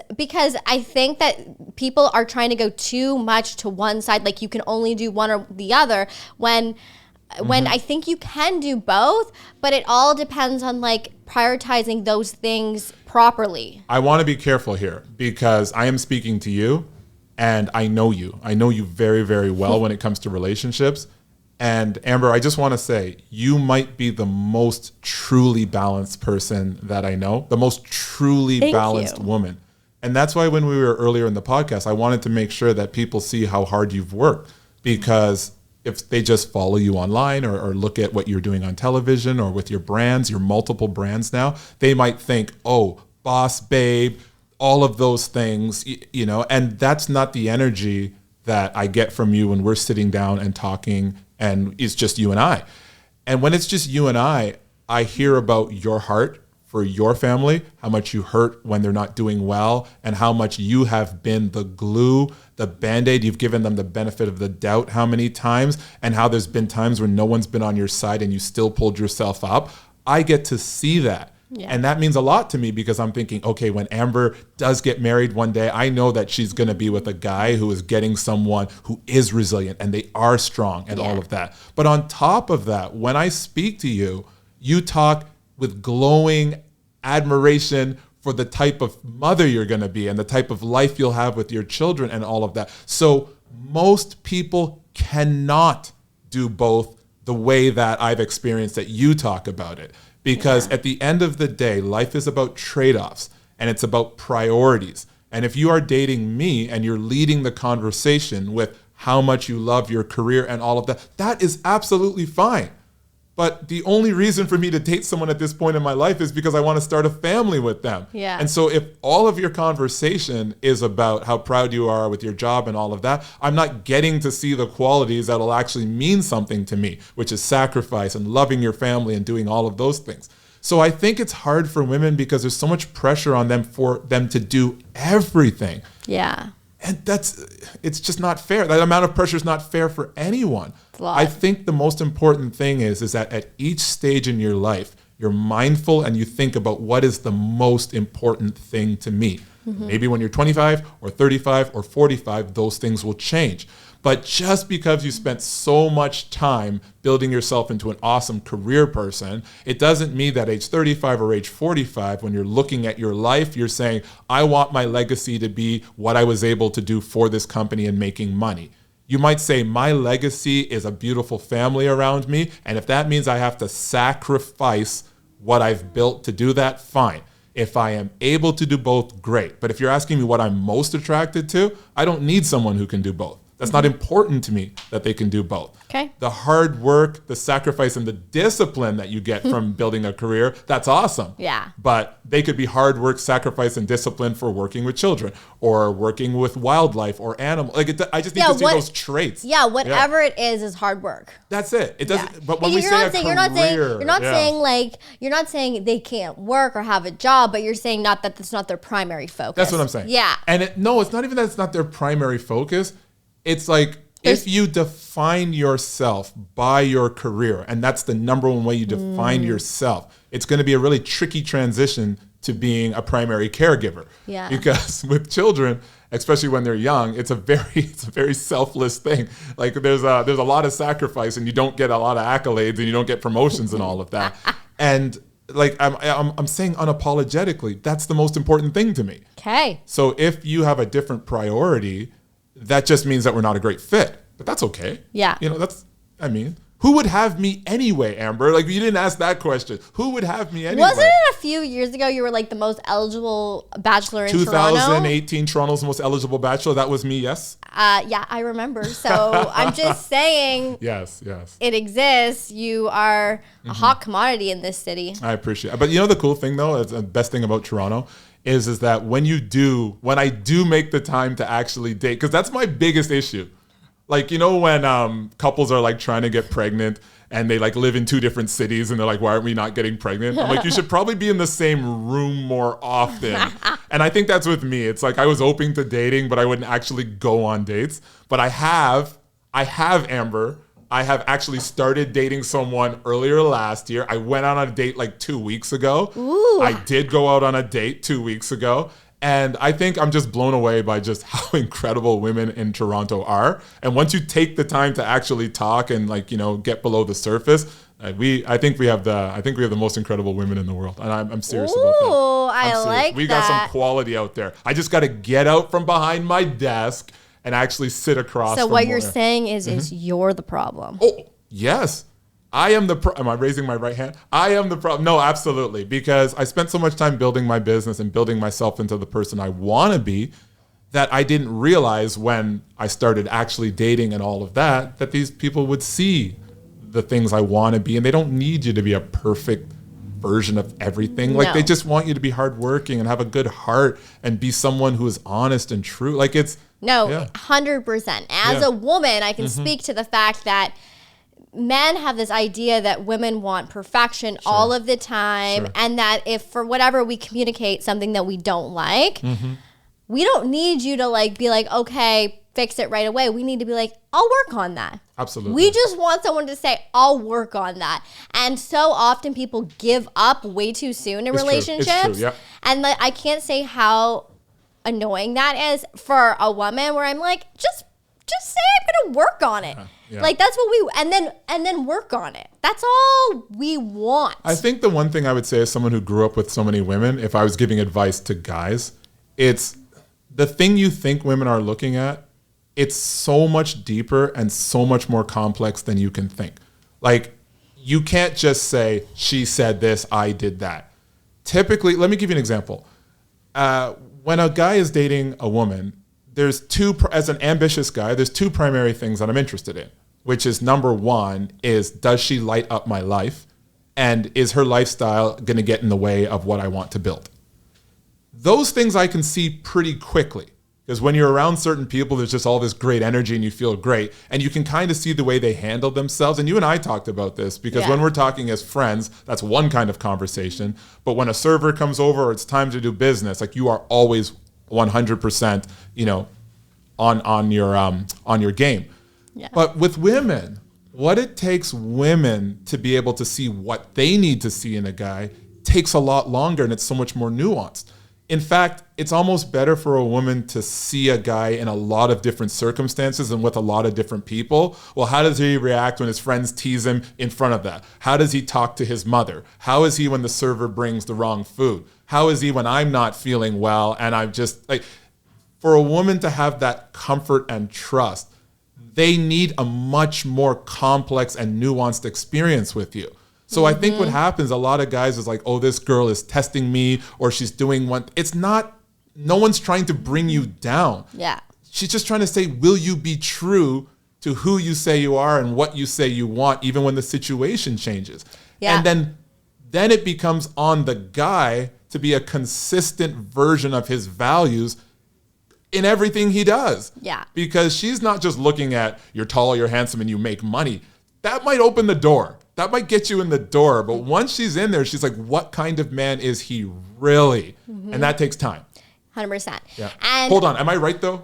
I think that people are trying to go too much to one side, like you can only do one or the other, when I think you can do both, but it all depends on like prioritizing those things properly. I want to be careful here because I am speaking to you and I know you. I know you very, very well when it comes to relationships. And Amber, I just want to say, you might be the most truly balanced person that I know, the most truly balanced woman. And that's why when we were earlier in the podcast, I wanted to make sure that people see how hard you've worked, because if they just follow you online or look at what you're doing on television or with your brands, your multiple brands now, they might think, oh, boss babe, all of those things, you know, and that's not the energy that I get from you when we're sitting down and talking and it's just you and I. And when it's just you and I hear about your heart for your family, how much you hurt when they're not doing well, and how much you have been the glue, the Band-Aid. You've given them the benefit of the doubt how many times, and how there's been times when no one's been on your side and you still pulled yourself up. I get to see that. Yeah. And that means a lot to me because I'm thinking, okay, when Amber does get married one day, I know that she's going to be with a guy who is getting someone who is resilient and they are strong and all of that. But on top of that, when I speak to you, you talk with glowing admiration for the type of mother you're going to be and the type of life you'll have with your children and all of that. So most people cannot do both the way that I've experienced that you talk about it. Because at the end of the day, life is about trade-offs and it's about priorities. And if you are dating me and you're leading the conversation with how much you love your career and all of that, that is absolutely fine. But the only reason for me to date someone at this point in my life is because I want to start a family with them. Yeah. And so if all of your conversation is about how proud you are with your job and all of that, I'm not getting to see the qualities that'll actually mean something to me, which is sacrifice and loving your family and doing all of those things. So I think it's hard for women because there's so much pressure on them for them to do everything. Yeah. And it's just not fair. That amount of pressure is not fair for anyone. I think the most important thing is that at each stage in your life, you're mindful and you think about what is the most important thing to me. Mm-hmm. Maybe when you're 25 or 35 or 45, those things will change. But just because you spent so much time building yourself into an awesome career person, it doesn't mean that age 35 or age 45, when you're looking at your life, you're saying, I want my legacy to be what I was able to do for this company and making money. You might say, my legacy is a beautiful family around me, and if that means I have to sacrifice what I've built to do that, fine. If I am able to do both, great. But if you're asking me what I'm most attracted to, I don't need someone who can do both. That's not important to me that they can do both. Okay. The hard work, the sacrifice, and the discipline that you get from building a career, that's awesome. Yeah. But they could be hard work, sacrifice, and discipline for working with children or working with wildlife or animals. Like I just need to see those traits. Yeah, whatever it is hard work. That's it. It doesn't. Yeah. But when we say a career, you're not saying they can't work or have a job, but you're saying not that that's not their primary focus. That's what I'm saying. Yeah. And it's not even that it's not their primary focus. It's like if you define yourself by your career, and that's the number one way you define yourself, it's going to be a really tricky transition to being a primary caregiver. Yeah. Because with children, especially when they're young, it's a very selfless thing. Like there's a lot of sacrifice, and you don't get a lot of accolades, and you don't get promotions and all of that. And like I'm saying unapologetically, that's the most important thing to me. Okay. So if you have a different priority, that just means that we're not a great fit. But that's okay. Yeah. Who would have me anyway, Amber? Like, you didn't ask that question. Who would have me anyway? Wasn't it a few years ago you were like the most eligible bachelor in 2018, Toronto's most eligible bachelor. That was me, yes? Yeah, I remember. So I'm just saying. Yes. It exists. You are a hot commodity in this city. I appreciate it. But you know the cool thing, though, the best thing about Toronto is that when I do make the time to actually date, because that's my biggest issue. Like, you know, when couples are like trying to get pregnant and they like live in two different cities and they're like, why aren't we not getting pregnant? I'm like, you should probably be in the same room more often. And I think that's with me. It's like I was open to dating, but I wouldn't actually go on dates. But I have Amber. I have actually started dating someone earlier last year. I went out on a date like 2 weeks ago. Ooh. I did go out on a date 2 weeks ago. And I think I'm just blown away by just how incredible women in Toronto are. And once you take the time to actually talk and like, you know, get below the surface, I think we have the most incredible women in the world. And I'm serious about that. Ooh, I like that. We got some quality out there. I just got to get out from behind my desk and actually sit across. So what you're saying is you're the problem. Oh, yes. I am am I raising my right hand? I am the problem. No, absolutely. Because I spent so much time building my business and building myself into the person I want to be that I didn't realize when I started actually dating and all of that these people would see the things I want to be. And they don't need you to be a perfect version of everything. Like they just want you to be hardworking and have a good heart and be someone who is honest and true. Like it's... No, 100%. As a woman, I can speak to the fact that men have this idea that women want perfection all of the time, and that if for whatever we communicate something that we don't like, we don't need you to like be like, okay, fix it right away. We need to be like, I'll work on that. Absolutely. We just want someone to say, I'll work on that. And so often people give up way too soon in relationships. It's true. Yeah. And like, I can't say how annoying that is for a woman where I'm like, just say I'm gonna work on it. Yeah. Like that's what we and then work on it. That's all we want. I think the one thing I would say as someone who grew up with so many women, if I was giving advice to guys, it's the thing you think women are looking at, it's so much deeper and so much more complex than you can think. Like you can't just say, she said this, I did that. Typically, let me give you an example. When a guy is dating a woman, as an ambitious guy, there's two primary things that I'm interested in, which is number one is, does she light up my life? And is her lifestyle going to get in the way of what I want to build? Those things I can see pretty quickly because when you're around certain people, there's just all this great energy and you feel great. And you can kind of see the way they handle themselves. And you and I talked about this because when we're talking as friends, that's one kind of conversation. But when a server comes over or it's time to do business, like you are always 100%, you know, on your game. Yeah. But with women, what it takes women to be able to see what they need to see in a guy takes a lot longer and it's so much more nuanced. In fact, it's almost better for a woman to see a guy in a lot of different circumstances and with a lot of different people. Well, how does he react when his friends tease him in front of that? How does he talk to his mother? How is he when the server brings the wrong food? How is he when I'm not feeling well and I'm just like... For a woman to have that comfort and trust, they need a much more complex and nuanced experience with you. So I think what happens, a lot of guys is like, oh, this girl is testing me or she's doing one. It's not, no one's trying to bring you down. Yeah. She's just trying to say, will you be true to who you say you are and what you say you want, even when the situation changes? Yeah. And then it becomes on the guy to be a consistent version of his values in everything he does. Yeah. Because she's not just looking at you're tall, you're handsome, and you make money. That might open the door. That might get you in the door. But once she's in there, she's like, what kind of man is he really? And that takes time. 100%. Yeah. And hold on. Am I right, though?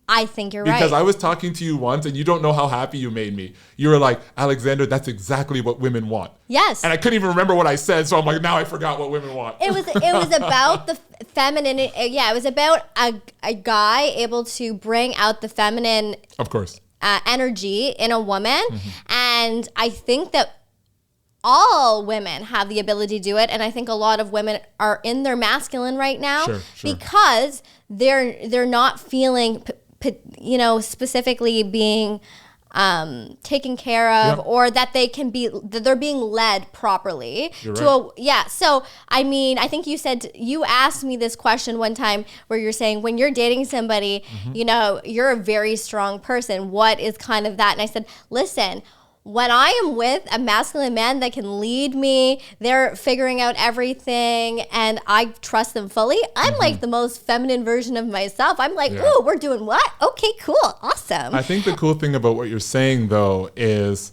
I think you're right. Because I was talking to you once and you don't know how happy you made me. You were like, Alexander, that's exactly what women want. Yes. And I couldn't even remember what I said. So I'm like, now I forgot what women want. It was about the feminine. Yeah, it was about a guy able to bring out the feminine, of course, energy in a woman. And I think that all women have the ability to do it, and I think a lot of women are in their masculine right now because they're not feeling, specifically being taken care of, or that they're being led properly. So I mean, I think you asked me this question one time where you're saying when you're dating somebody, you're a very strong person. What is kind of that? And I said, listen, when I am with a masculine man that can lead me, they're figuring out everything, and I trust them fully, I'm like the most feminine version of myself. I'm like, ooh, we're doing what? Okay, cool, awesome. I think the cool thing about what you're saying, though, is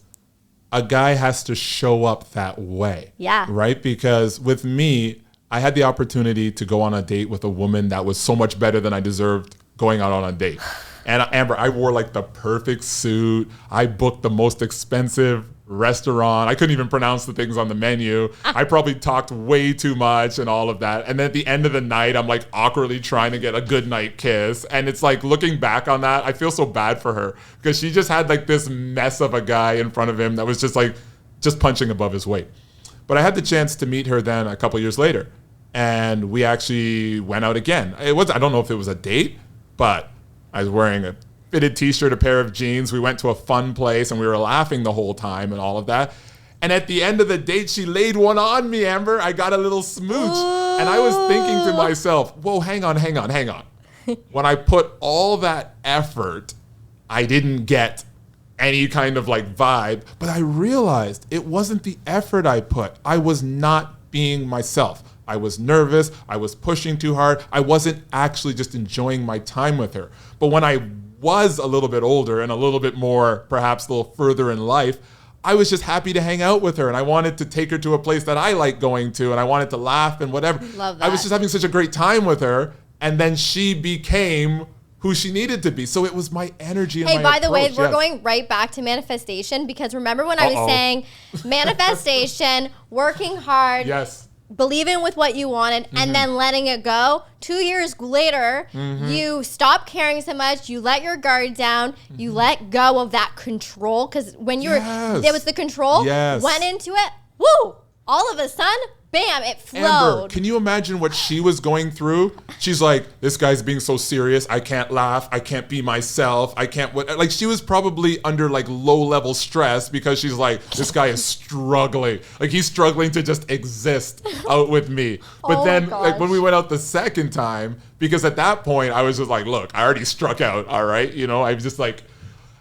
a guy has to show up that way. Yeah. Right? Because with me, I had the opportunity to go on a date with a woman that was so much better than I deserved going out on a date. And Amber, I wore like the perfect suit. I booked the most expensive restaurant. I couldn't even pronounce the things on the menu. I probably talked way too much and all of that. And then at the end of the night, I'm like awkwardly trying to get a goodnight kiss. And it's like looking back on that, I feel so bad for her because she just had like this mess of a guy in front of him that was just punching above his weight. But I had the chance to meet her then a couple years later. And we actually went out again. I don't know if it was a date, but I was wearing a fitted t-shirt, a pair of jeans. We went to a fun place and we were laughing the whole time and all of that. And at the end of the date, she laid one on me, Amber. I got a little smooch. Ooh. And I was thinking to myself, whoa, hang on. When I put all that effort, I didn't get any kind of like vibe. But I realized it wasn't the effort I put. I was not being myself. I was nervous. I was pushing too hard. I wasn't actually just enjoying my time with her. But when I was a little bit older and a little bit more, perhaps a little further in life, I was just happy to hang out with her. And I wanted to take her to a place that I like going to. And I wanted to laugh and whatever. Love that. I was just having such a great time with her. And then she became who she needed to be. So it was my energy and my approach. Hey, by the way, we're going right back to manifestation because remember when I was saying manifestation, working hard. Yes. Believing with what you wanted and then letting it go. 2 years later, you stop caring so much. You let your guard down. You let go of that control because when there was the control, went into it. Woo! All of a sudden, bam! It flowed. Amber, can you imagine what she was going through? She's like, this guy's being so serious. I can't laugh. I can't be myself. I can't. Like she was probably under like low level stress because she's like, this guy is struggling. Like he's struggling to just exist out with me. But then like when we went out the second time, because at that point I was just like, look, I already struck out. All right, I was just like,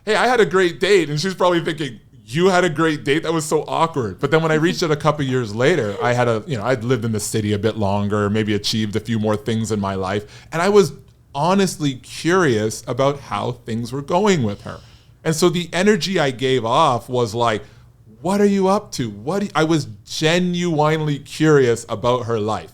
hey, I had a great date, and she's probably thinking, you had a great date? That was so awkward. But then when I reached it a couple years later, I had I'd lived in the city a bit longer, maybe achieved a few more things in my life. And I was honestly curious about how things were going with her. And so the energy I gave off was like, what are you up to? I was genuinely curious about her life.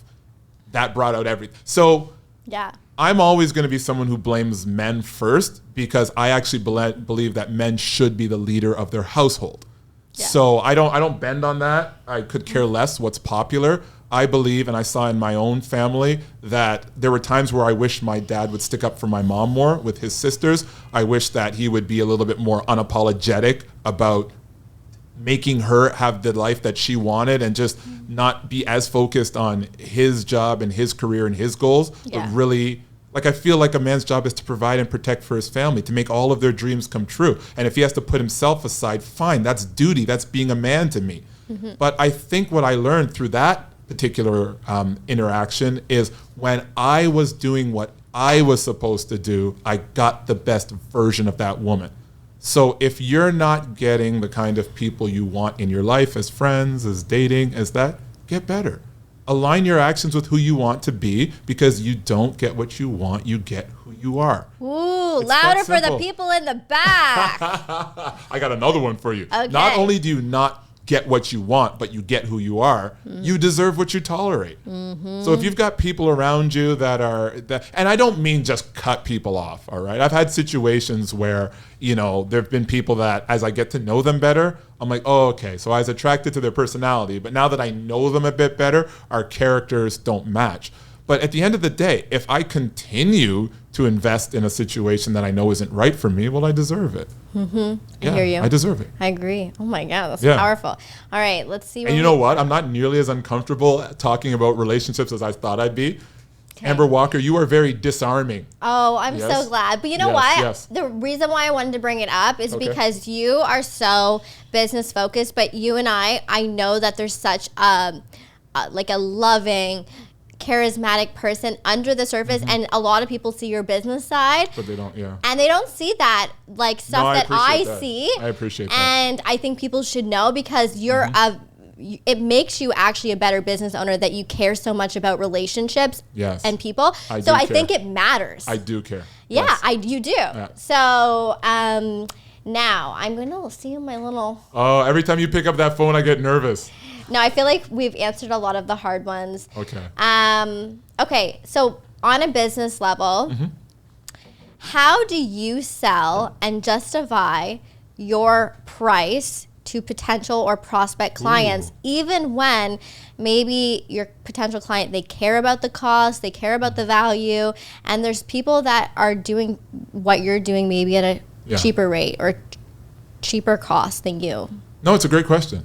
That brought out everything. So yeah. I'm always going to be someone who blames men first because I actually believe that men should be the leader of their household. Yeah. So I don't bend on that. I could care less what's popular. I believe, and I saw in my own family, that there were times where I wish my dad would stick up for my mom more with his sisters. I wish that he would be a little bit more unapologetic about making her have the life that she wanted and just not be as focused on his job and his career and his goals, but really, like I feel like a man's job is to provide and protect for his family, to make all of their dreams come true. And if he has to put himself aside, fine, that's duty, that's being a man to me. But I think what I learned through that particular interaction is when I was doing what I was supposed to do, I got the best version of that woman. So if you're not getting the kind of people you want in your life as friends, as dating, as that, get better. Align your actions with who you want to be, because you don't get what you want, you get who you are. Ooh, it's louder for the people in the back. I got another one for you. Okay. Not only do you not get what you want, but you get who you are, you deserve what you tolerate. So if you've got people around you that are, and I don't mean just cut people off, all right? I've had situations where, you know, there've been people that as I get to know them better, I'm like, oh, okay, so I was attracted to their personality, but now that I know them a bit better, our characters don't match. But at the end of the day, if I continue to invest in a situation that I know isn't right for me, well, I deserve it. I hear you. I deserve it. I agree. Oh my God, that's powerful. All right, let's see. And you know what? I'm not nearly as uncomfortable talking about relationships as I thought I'd be. Okay. Amber Walker, you are very disarming. Oh, I'm so glad. But you know what? Yes. The reason why I wanted to bring it up is because you are so business focused, but you and I know that there's such like a loving, charismatic person under the surface, and a lot of people see your business side, but they don't, and they don't see that like stuff that I see. I appreciate that, and I think people should know, because you're it makes you actually a better business owner that you care so much about relationships and people. I think it matters. I do care. Yeah, you do. Yeah. So now I'm going to see my little. Oh, every time you pick up that phone, I get nervous. No, I feel like we've answered a lot of the hard ones. Okay. Okay, so on a business level, how do you sell and justify your price to potential or prospect clients, even when maybe your potential client, they care about the cost, they care about the value, and there's people that are doing what you're doing maybe at a cheaper rate or cheaper cost than you? No, it's a great question.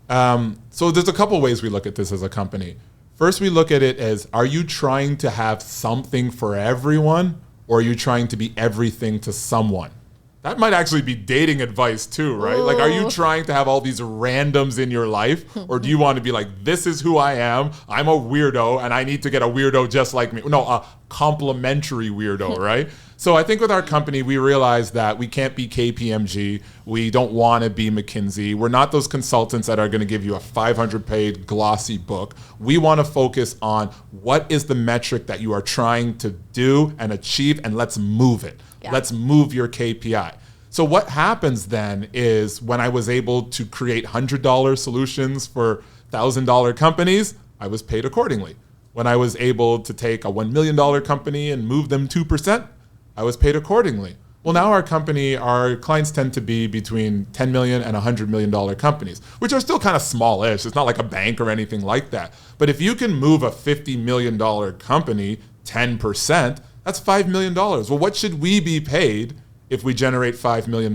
So there's a couple ways we look at this as a company. First, we look at it as, are you trying to have something for everyone, or are you trying to be everything to someone? That might actually be dating advice too, right? Ooh. Like, are you trying to have all these randoms in your life, or do you want to be like, this is who I am, I'm a weirdo, and I need to get a weirdo just like me? No, a complimentary weirdo, right? So I think with our company, we realize that we can't be KPMG. We don't want to be McKinsey. We're not those consultants that are going to give you a 500-page glossy book. We want to focus on what is the metric that you are trying to do and achieve, and let's move it. Yeah. Let's move your KPI. So what happens then is, when I was able to create $100 solutions for $1,000 companies, I was paid accordingly. When I was able to take a $1 million company and move them 2%, I was paid accordingly. Well, now our company, our clients tend to be between $10 million and $100 million companies, which are still kind of smallish. It's not like a bank or anything like that. But if you can move a $50 million company 10%, that's $5 million. Well, what should we be paid if we generate $5 million?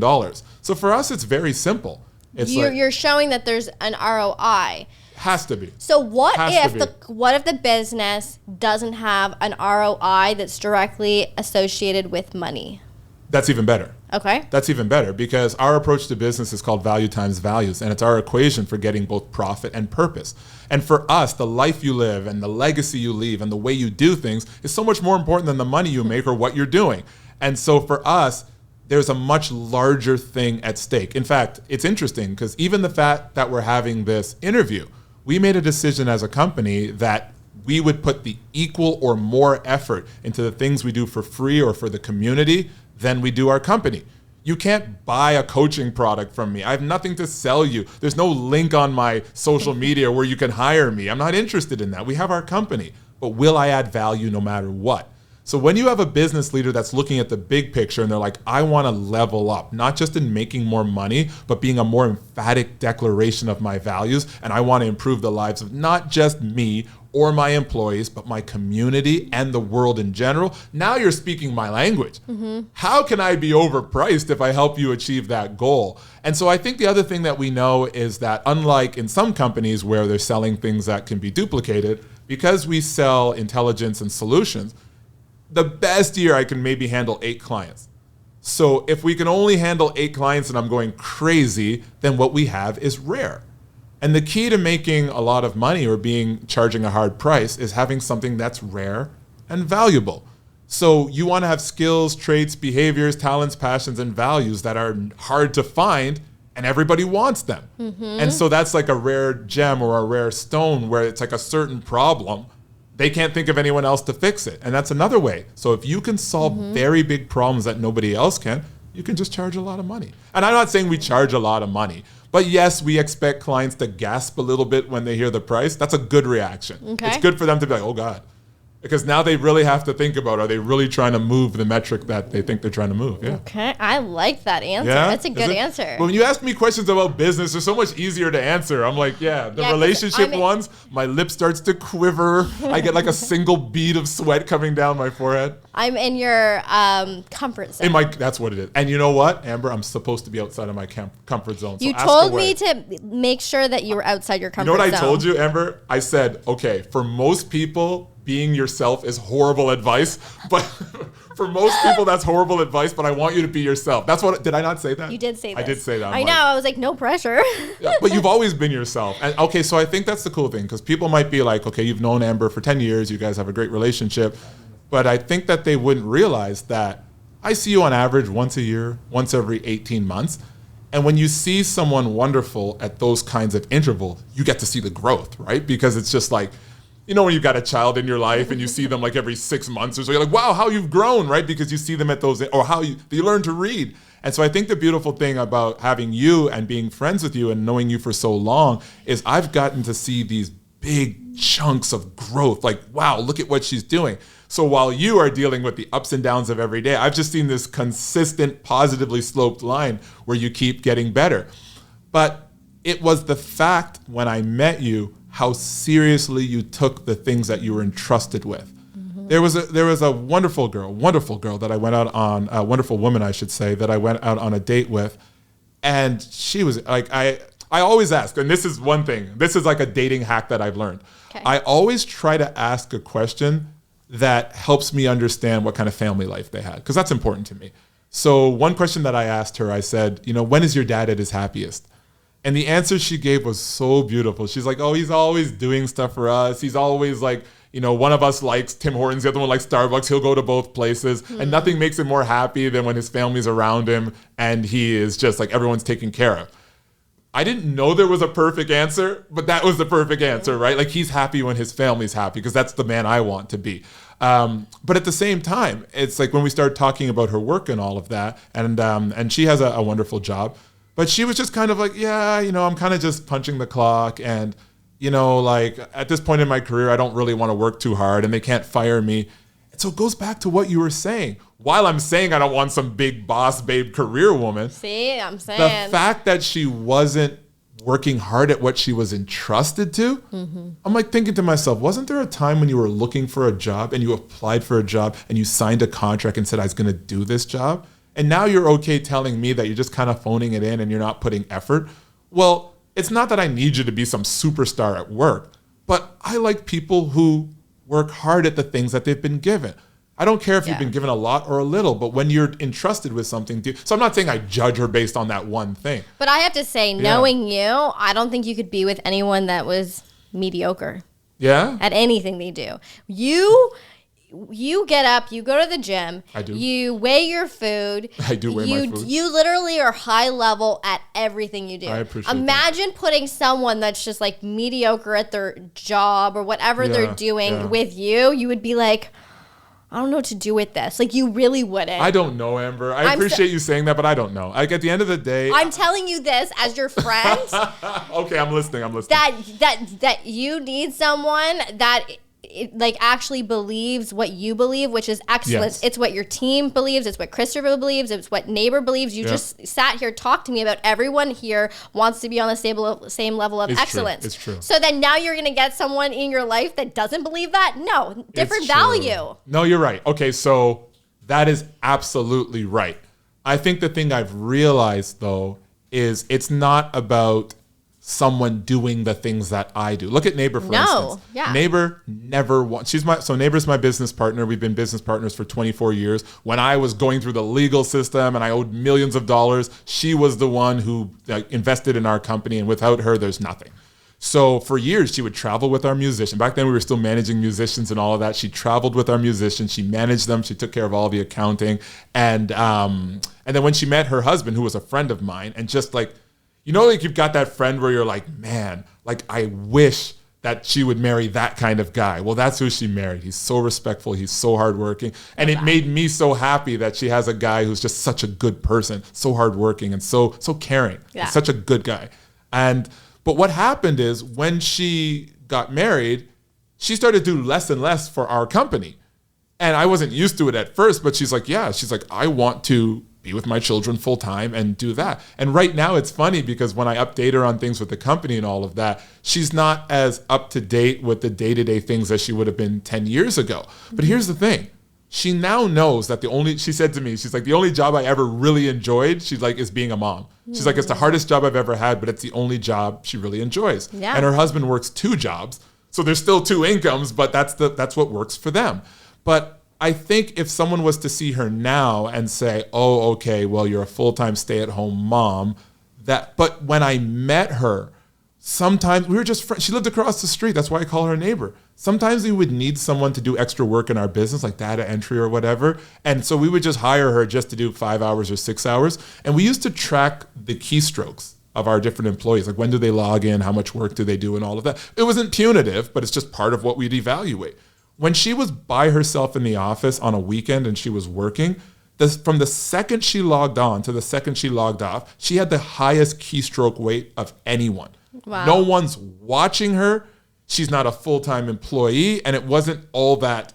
So for us, it's very simple. You're showing that there's an ROI. Has to be. So what if the business doesn't have an ROI that's directly associated with money? That's even better. Okay. That's even better, because our approach to business is called value times values, and it's our equation for getting both profit and purpose. And for us, the life you live and the legacy you leave and the way you do things is so much more important than the money you make or what you're doing. And so for us, there's a much larger thing at stake. In fact, it's interesting, because even the fact that we're having this interview, we made a decision as a company that we would put the equal or more effort into the things we do for free or for the community than we do our company. You can't buy a coaching product from me. I have nothing to sell you. There's no link on my social media where you can hire me. I'm not interested in that. We have our company, but will I add value no matter what? So when you have a business leader that's looking at the big picture and they're like, I want to level up, not just in making more money, but being a more emphatic declaration of my values, and I want to improve the lives of not just me or my employees, but my community and the world in general. Now you're speaking my language. How can I be overpriced if I help you achieve that goal? And so I think the other thing that we know is that, unlike in some companies where they're selling things that can be duplicated, because we sell intelligence and solutions, the best year I can maybe handle 8 clients. So if we can only handle 8 clients and I'm going crazy, then what we have is rare. And the key to making a lot of money or charging a hard price is having something that's rare and valuable. So you want to have skills, traits, behaviors, talents, passions, and values that are hard to find, and everybody wants them. And so that's like a rare gem or a rare stone where it's like a certain problem. They can't think of anyone else to fix it. And that's another way. So if you can solve very big problems that nobody else can, you can just charge a lot of money. And I'm not saying we charge a lot of money, but yes, we expect clients to gasp a little bit when they hear the price. That's a good reaction. Okay. It's good for them to be like, oh God. Because now they really have to think about, are they really trying to move the metric that they think they're trying to move? Yeah. Okay, I like that answer. Yeah? That's a good answer. But when you ask me questions about business, they're so much easier to answer. I'm like, the relationship ones, my lip starts to quiver. I get like a single bead of sweat coming down my forehead. I'm in your comfort zone. That's what it is. And you know what, Amber? I'm supposed to be outside of my comfort zone. So you told me to make sure that you were outside your comfort zone. You know what I told you, Amber? I said, okay, for most people, being yourself is horrible advice, but for most people that's horrible advice, but I want you to be yourself. That's what, did I not say that? You did say that. I did say that. I know, I was like, no pressure. Yeah, but you've always been yourself. And okay, so I think that's the cool thing, because people might be like, okay, you've known Amber for 10 years, you guys have a great relationship, but I think that they wouldn't realize that I see you on average once a year, once every 18 months. And when you see someone wonderful at those kinds of intervals, you get to see the growth, right? Because it's just like, you know, when you've got a child in your life and you see them like every 6 months or so, you're like, wow, how you've grown, right? Because you see them at those, or how you learn to read. And so I think the beautiful thing about having you and being friends with you and knowing you for so long is I've gotten to see these big chunks of growth. Like, wow, look at what she's doing. So while you are dealing with the ups and downs of every day, I've just seen this consistent, positively sloped line where you keep getting better. But it was the fact when I met you how seriously you took the things that you were entrusted with. There was a wonderful girl that I went out on, a wonderful woman, I should say, that I went out on a date with. And she was like, I always ask, and this is one thing, this is like a dating hack that I've learned. Okay. I always try to ask a question that helps me understand what kind of family life they had, because that's important to me. So one question that I asked her, I said, you know, when is your dad at his happiest? And the answer she gave was so beautiful. She's like, oh, he's always doing stuff for us. He's always like, you know, one of us likes Tim Hortons, the other one likes Starbucks. He'll go to both places. And nothing makes him more happy than when his family's around him and he is just like everyone's taken care of. I didn't know there was a perfect answer, but that was the perfect answer, right? Like he's happy when his family's happy because that's the man I want to be. But at the same time, it's like when we started talking about her work and all of that, and she has a wonderful job, but she was just kind of like, yeah, you know, I'm kind of just punching the clock. And, you know, like at this point in my career, I don't really want to work too hard and they can't fire me. And so it goes back to what you were saying. While I'm saying I don't want some big boss babe career woman. See, I'm saying. The fact that she wasn't working hard at what she was entrusted to, I'm like thinking to myself, wasn't there a time when you were looking for a job and you applied for a job and you signed a contract and said, I was going to do this job? And now you're okay telling me that you're just kind of phoning it in and you're not putting effort. Well, it's not that I need you to be some superstar at work, but I like people who work hard at the things that they've been given. I don't care if you've been given a lot or a little, but when you're entrusted with something, so I'm not saying I judge her based on that one thing. But I have to say, knowing you, I don't think you could be with anyone that was mediocre. Yeah? At anything they do. You get up, you go to the gym. I do. You weigh your food. I do weigh my food. You literally are high level at everything you do. I appreciate Imagine putting someone that's just like mediocre at their job or whatever they're doing with you. You would be like, I don't know what to do with this. Like, you really wouldn't. I don't know, Amber. I appreciate you saying that, but I don't know. Like, at the end of the day... I'm telling you this as your friend. Okay, I'm listening. That you need someone that... like actually believes what you believe, which is excellence. Yes. It's what your team believes. It's what Kristoffer believes. It's what neighbor believes. You just sat here, talked to me about everyone here wants to be on the same level of excellence. It's true. So then now you're going to get someone in your life that doesn't believe that? No, different value. No, you're right. Okay, so that is absolutely right. I think the thing I've realized though is it's not about someone doing the things that I do. Look at Neighbor, for instance. Neighbor never wants, Neighbor's my business partner. We've been business partners for 24 years. When I was going through the legal system and I owed millions of dollars, she was the one who invested in our company, and without her, there's nothing. So for years, she would travel with our musician. Back then, we were still managing musicians and all of that. She traveled with our musicians. She managed them. She took care of all the accounting. And then when she met her husband, who was a friend of mine, and just like, like you've got that friend where you're like, man, like I wish that she would marry that kind of guy. Well, that's who she married. He's so respectful. He's so hardworking. And it made me so happy that she has a guy who's just such a good person, so hardworking and so caring. Yeah. He's such a good guy. But what happened is when she got married, she started to do less and less for our company. And I wasn't used to it at first, but she's like, I want to be with my children full time and do that. And right now it's funny because when I update her on things with the company and all of that, she's not as up to date with the day-to-day things as she would have been 10 years ago. But here's the thing. She now knows that she said to me, she's like, the only job I ever really enjoyed, she's like, is being a mom. She's like, it's the hardest job I've ever had, but it's the only job she really enjoys. Yeah. And her husband works 2 jobs. So there's still 2 incomes, but that's what works for them. But I think if someone was to see her now and say, oh, okay, well, you're a full-time stay-at-home mom, but when I met her, sometimes we were just friends. She lived across the street. That's why I call her a neighbor. Sometimes we would need someone to do extra work in our business, like data entry or whatever. And so we would just hire her just to do 5 hours or 6 hours. And we used to track the keystrokes of our different employees. Like when do they log in? How much work do they do and all of that? It wasn't punitive, but it's just part of what we'd evaluate. When she was by herself in the office on a weekend and she was working, from the second she logged on to the second she logged off, she had the highest keystroke rate of anyone. Wow. No one's watching her. She's not a full-time employee, and it wasn't all that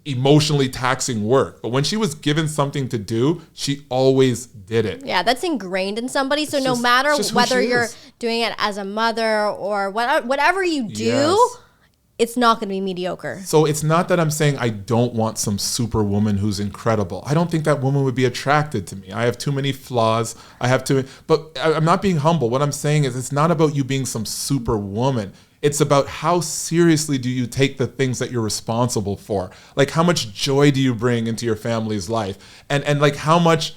emotionally taxing work. But when she was given something to do, she always did it. Yeah, that's ingrained in somebody. So no matter whether you're doing it as a mother or whatever you do, Yes. It's not going to be mediocre. So it's not that I'm saying I don't want some superwoman who's incredible. I don't think that woman would be attracted to me. I have too many flaws. But I'm not being humble. What I'm saying is it's not about you being some superwoman. It's about how seriously do you take the things that you're responsible for? Like how much joy do you bring into your family's life? And like how much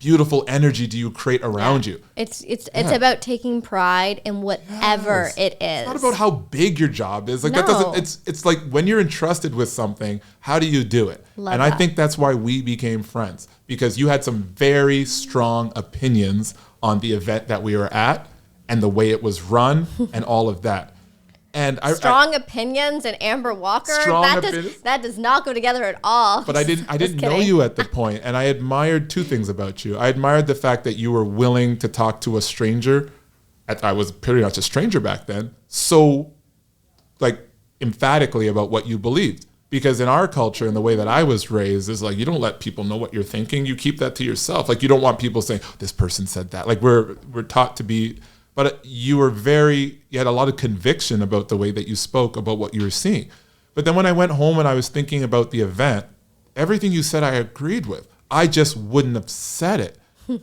beautiful energy do you create around you? It's about taking pride in whatever it is. It's not about how big your job is. Like that doesn't. It's like when you're entrusted with something, how do you do it? Love and that. I think that's why we became friends, because you had some very strong opinions on the event that we were at and the way it was run and all of that. And strong opinions and Amber Walker, that does not go together at all. But I didn't know you at the point, and I admired 2 things about you. I admired the fact that you were willing to talk to a stranger. I was pretty much a stranger back then. So, like, emphatically about what you believed. Because in our culture and the way that I was raised is like, you don't let people know what you're thinking. You keep that to yourself. Like, you don't want people saying, oh, this person said that. Like, we're taught to be. But you had a lot of conviction about the way that you spoke about what you were seeing. But then when I went home and I was thinking about the event, everything you said I agreed with. I just wouldn't have said it.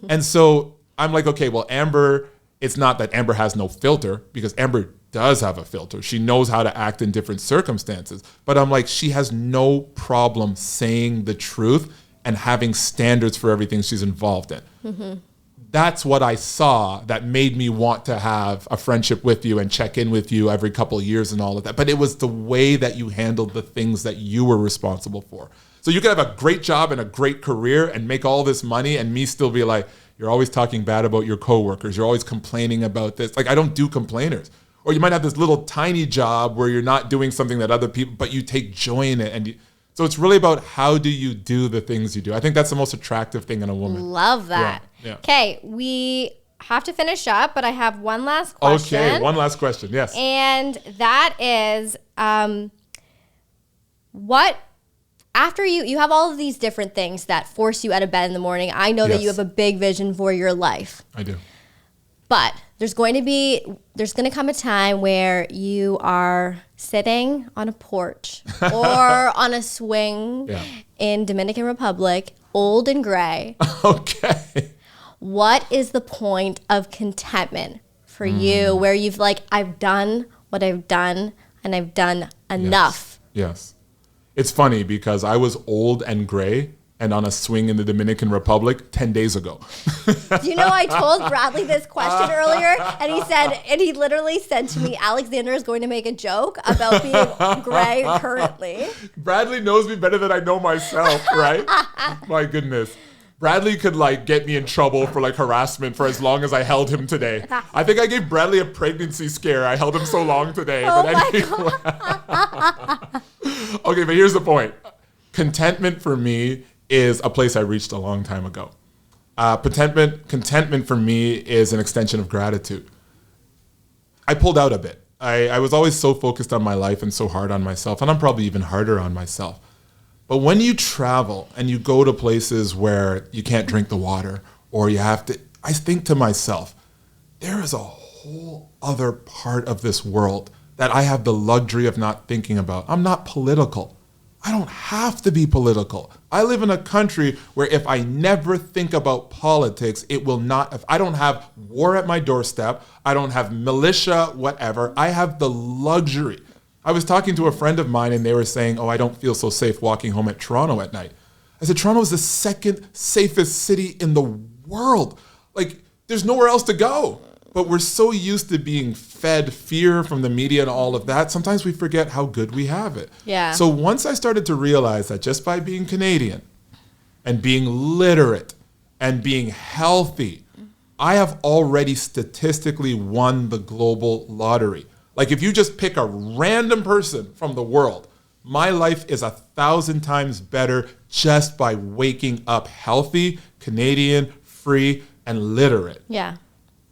And so I'm like, okay, well, Amber, it's not that Amber has no filter, because Amber does have a filter. She knows how to act in different circumstances. But I'm like, she has no problem saying the truth and having standards for everything she's involved in. Mm-hmm. That's what I saw that made me want to have a friendship with you and check in with you every couple of years and all of that. But it was the way that you handled the things that you were responsible for. So you could have a great job and a great career and make all this money and me still be like, you're always talking bad about your coworkers. You're always complaining about this. Like, I don't do complainers. Or you might have this little tiny job where you're not doing something that other people, but you take joy in it. So it's really about how do you do the things you do. I think that's the most attractive thing in a woman. Love that. Okay, we have to finish up, but I have one last question. Okay, one last question, yes. And that is, what, after you have all of these different things that force you out of bed in the morning, I know that you have a big vision for your life. I do. But there's going to come a time where you are sitting on a porch or on a swing in Dominican Republic, old and gray. Okay. What is the point of contentment for you where you've like, I've done what I've done and I've done enough? Yes. It's funny because I was old and gray and on a swing in the Dominican Republic 10 days ago. You know, I told Bradley this question earlier, and he literally said to me, Alexander is going to make a joke about being gray currently. Bradley knows me better than I know myself, right? My goodness. Bradley could like get me in trouble for like harassment for as long as I held him today. I think I gave Bradley a pregnancy scare. I held him so long today. Oh but anyway. Okay, but here's the point. Contentment for me is a place I reached a long time ago. Contentment for me is an extension of gratitude. I pulled out a bit. I was always so focused on my life and so hard on myself, and I'm probably even harder on myself. But when you travel and you go to places where you can't drink the water or you have to, I think to myself, there is a whole other part of this world that I have the luxury of not thinking about. I'm not political. I don't have to be political. I live in a country where if I never think about politics, it will not, if I don't have war at my doorstep, I don't have militia, whatever, I have the luxury. I was talking to a friend of mine and they were saying, oh, I don't feel so safe walking home at Toronto at night. I said, Toronto is the second safest city in the world. Like, there's nowhere else to go. But we're so used to being fed fear from the media and all of that, sometimes we forget how good we have it. Yeah. So once I started to realize that just by being Canadian and being literate and being healthy, I have already statistically won the global lottery. Like if you just pick a random person from the world, my life is 1,000 times better just by waking up healthy, Canadian, free, and literate. Yeah.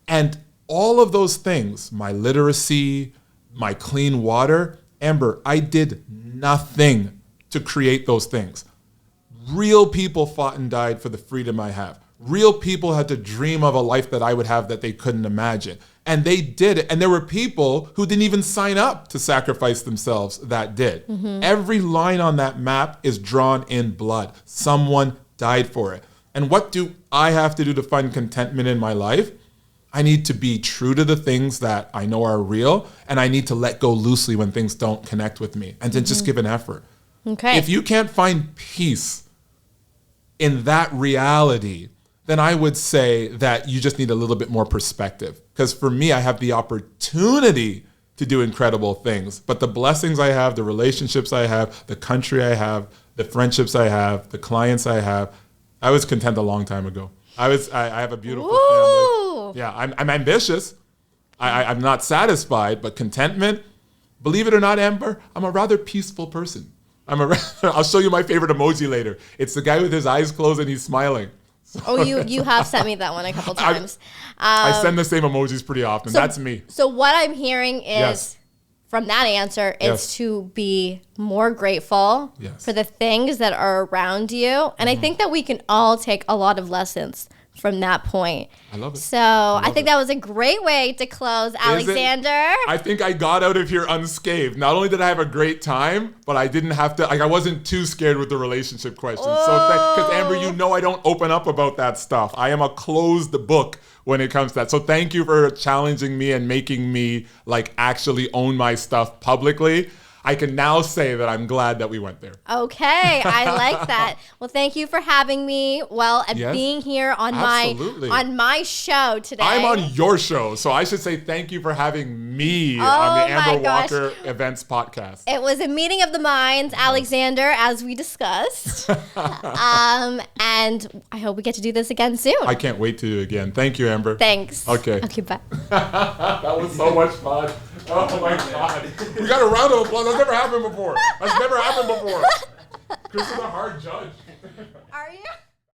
And all of those things, my literacy, my clean water, Amber, I did nothing to create those things. Real people fought and died for the freedom I have. Real people had to dream of a life that I would have that they couldn't imagine. And they did it. And there were people who didn't even sign up to sacrifice themselves that did. Mm-hmm. Every line on that map is drawn in blood. Someone died for it. And what do I have to do to find contentment in my life? I need to be true to the things that I know are real, and I need to let go loosely when things don't connect with me, and to just give an effort. Okay. If you can't find peace in that reality, then I would say that you just need a little bit more perspective. Because for me, I have the opportunity to do incredible things, but the blessings I have, the relationships I have, the country I have, the friendships I have, the clients I have, I was content a long time ago. I have a beautiful family. Yeah, I'm ambitious. I'm not satisfied, but contentment, believe it or not, Amber, I'm a rather peaceful person. I'll show you my favorite emoji later. It's the guy with his eyes closed and he's smiling. Oh, you have sent me that one a couple times. I send the same emojis pretty often. That's me. So what I'm hearing is, from that answer, is to be more grateful for the things that are around you. And I think that we can all take a lot of lessons from that point. I love it. So I think that was a great way to close, Alexander. I think I got out of here unscathed. Not only did I have a great time, but I didn't have to, I wasn't too scared with the relationship questions. So, because Amber, you know I don't open up about that stuff. I am a closed book when it comes to that. So thank you for challenging me and making me like actually own my stuff publicly. I can now say that I'm glad that we went there. Okay, I like that. Well, thank you for having me. Well, and being here on my show today. I'm on your show, so I should say thank you for having me on the Amber Walker Events podcast. It was a meeting of the minds, Alexander, as we discussed. And I hope we get to do this again soon. I can't wait to do it again. Thank you, Amber. Thanks. Okay, bye. That was so much fun. Oh my God. We got a round of applause. That's never happened before. Chris is a hard judge. Are you?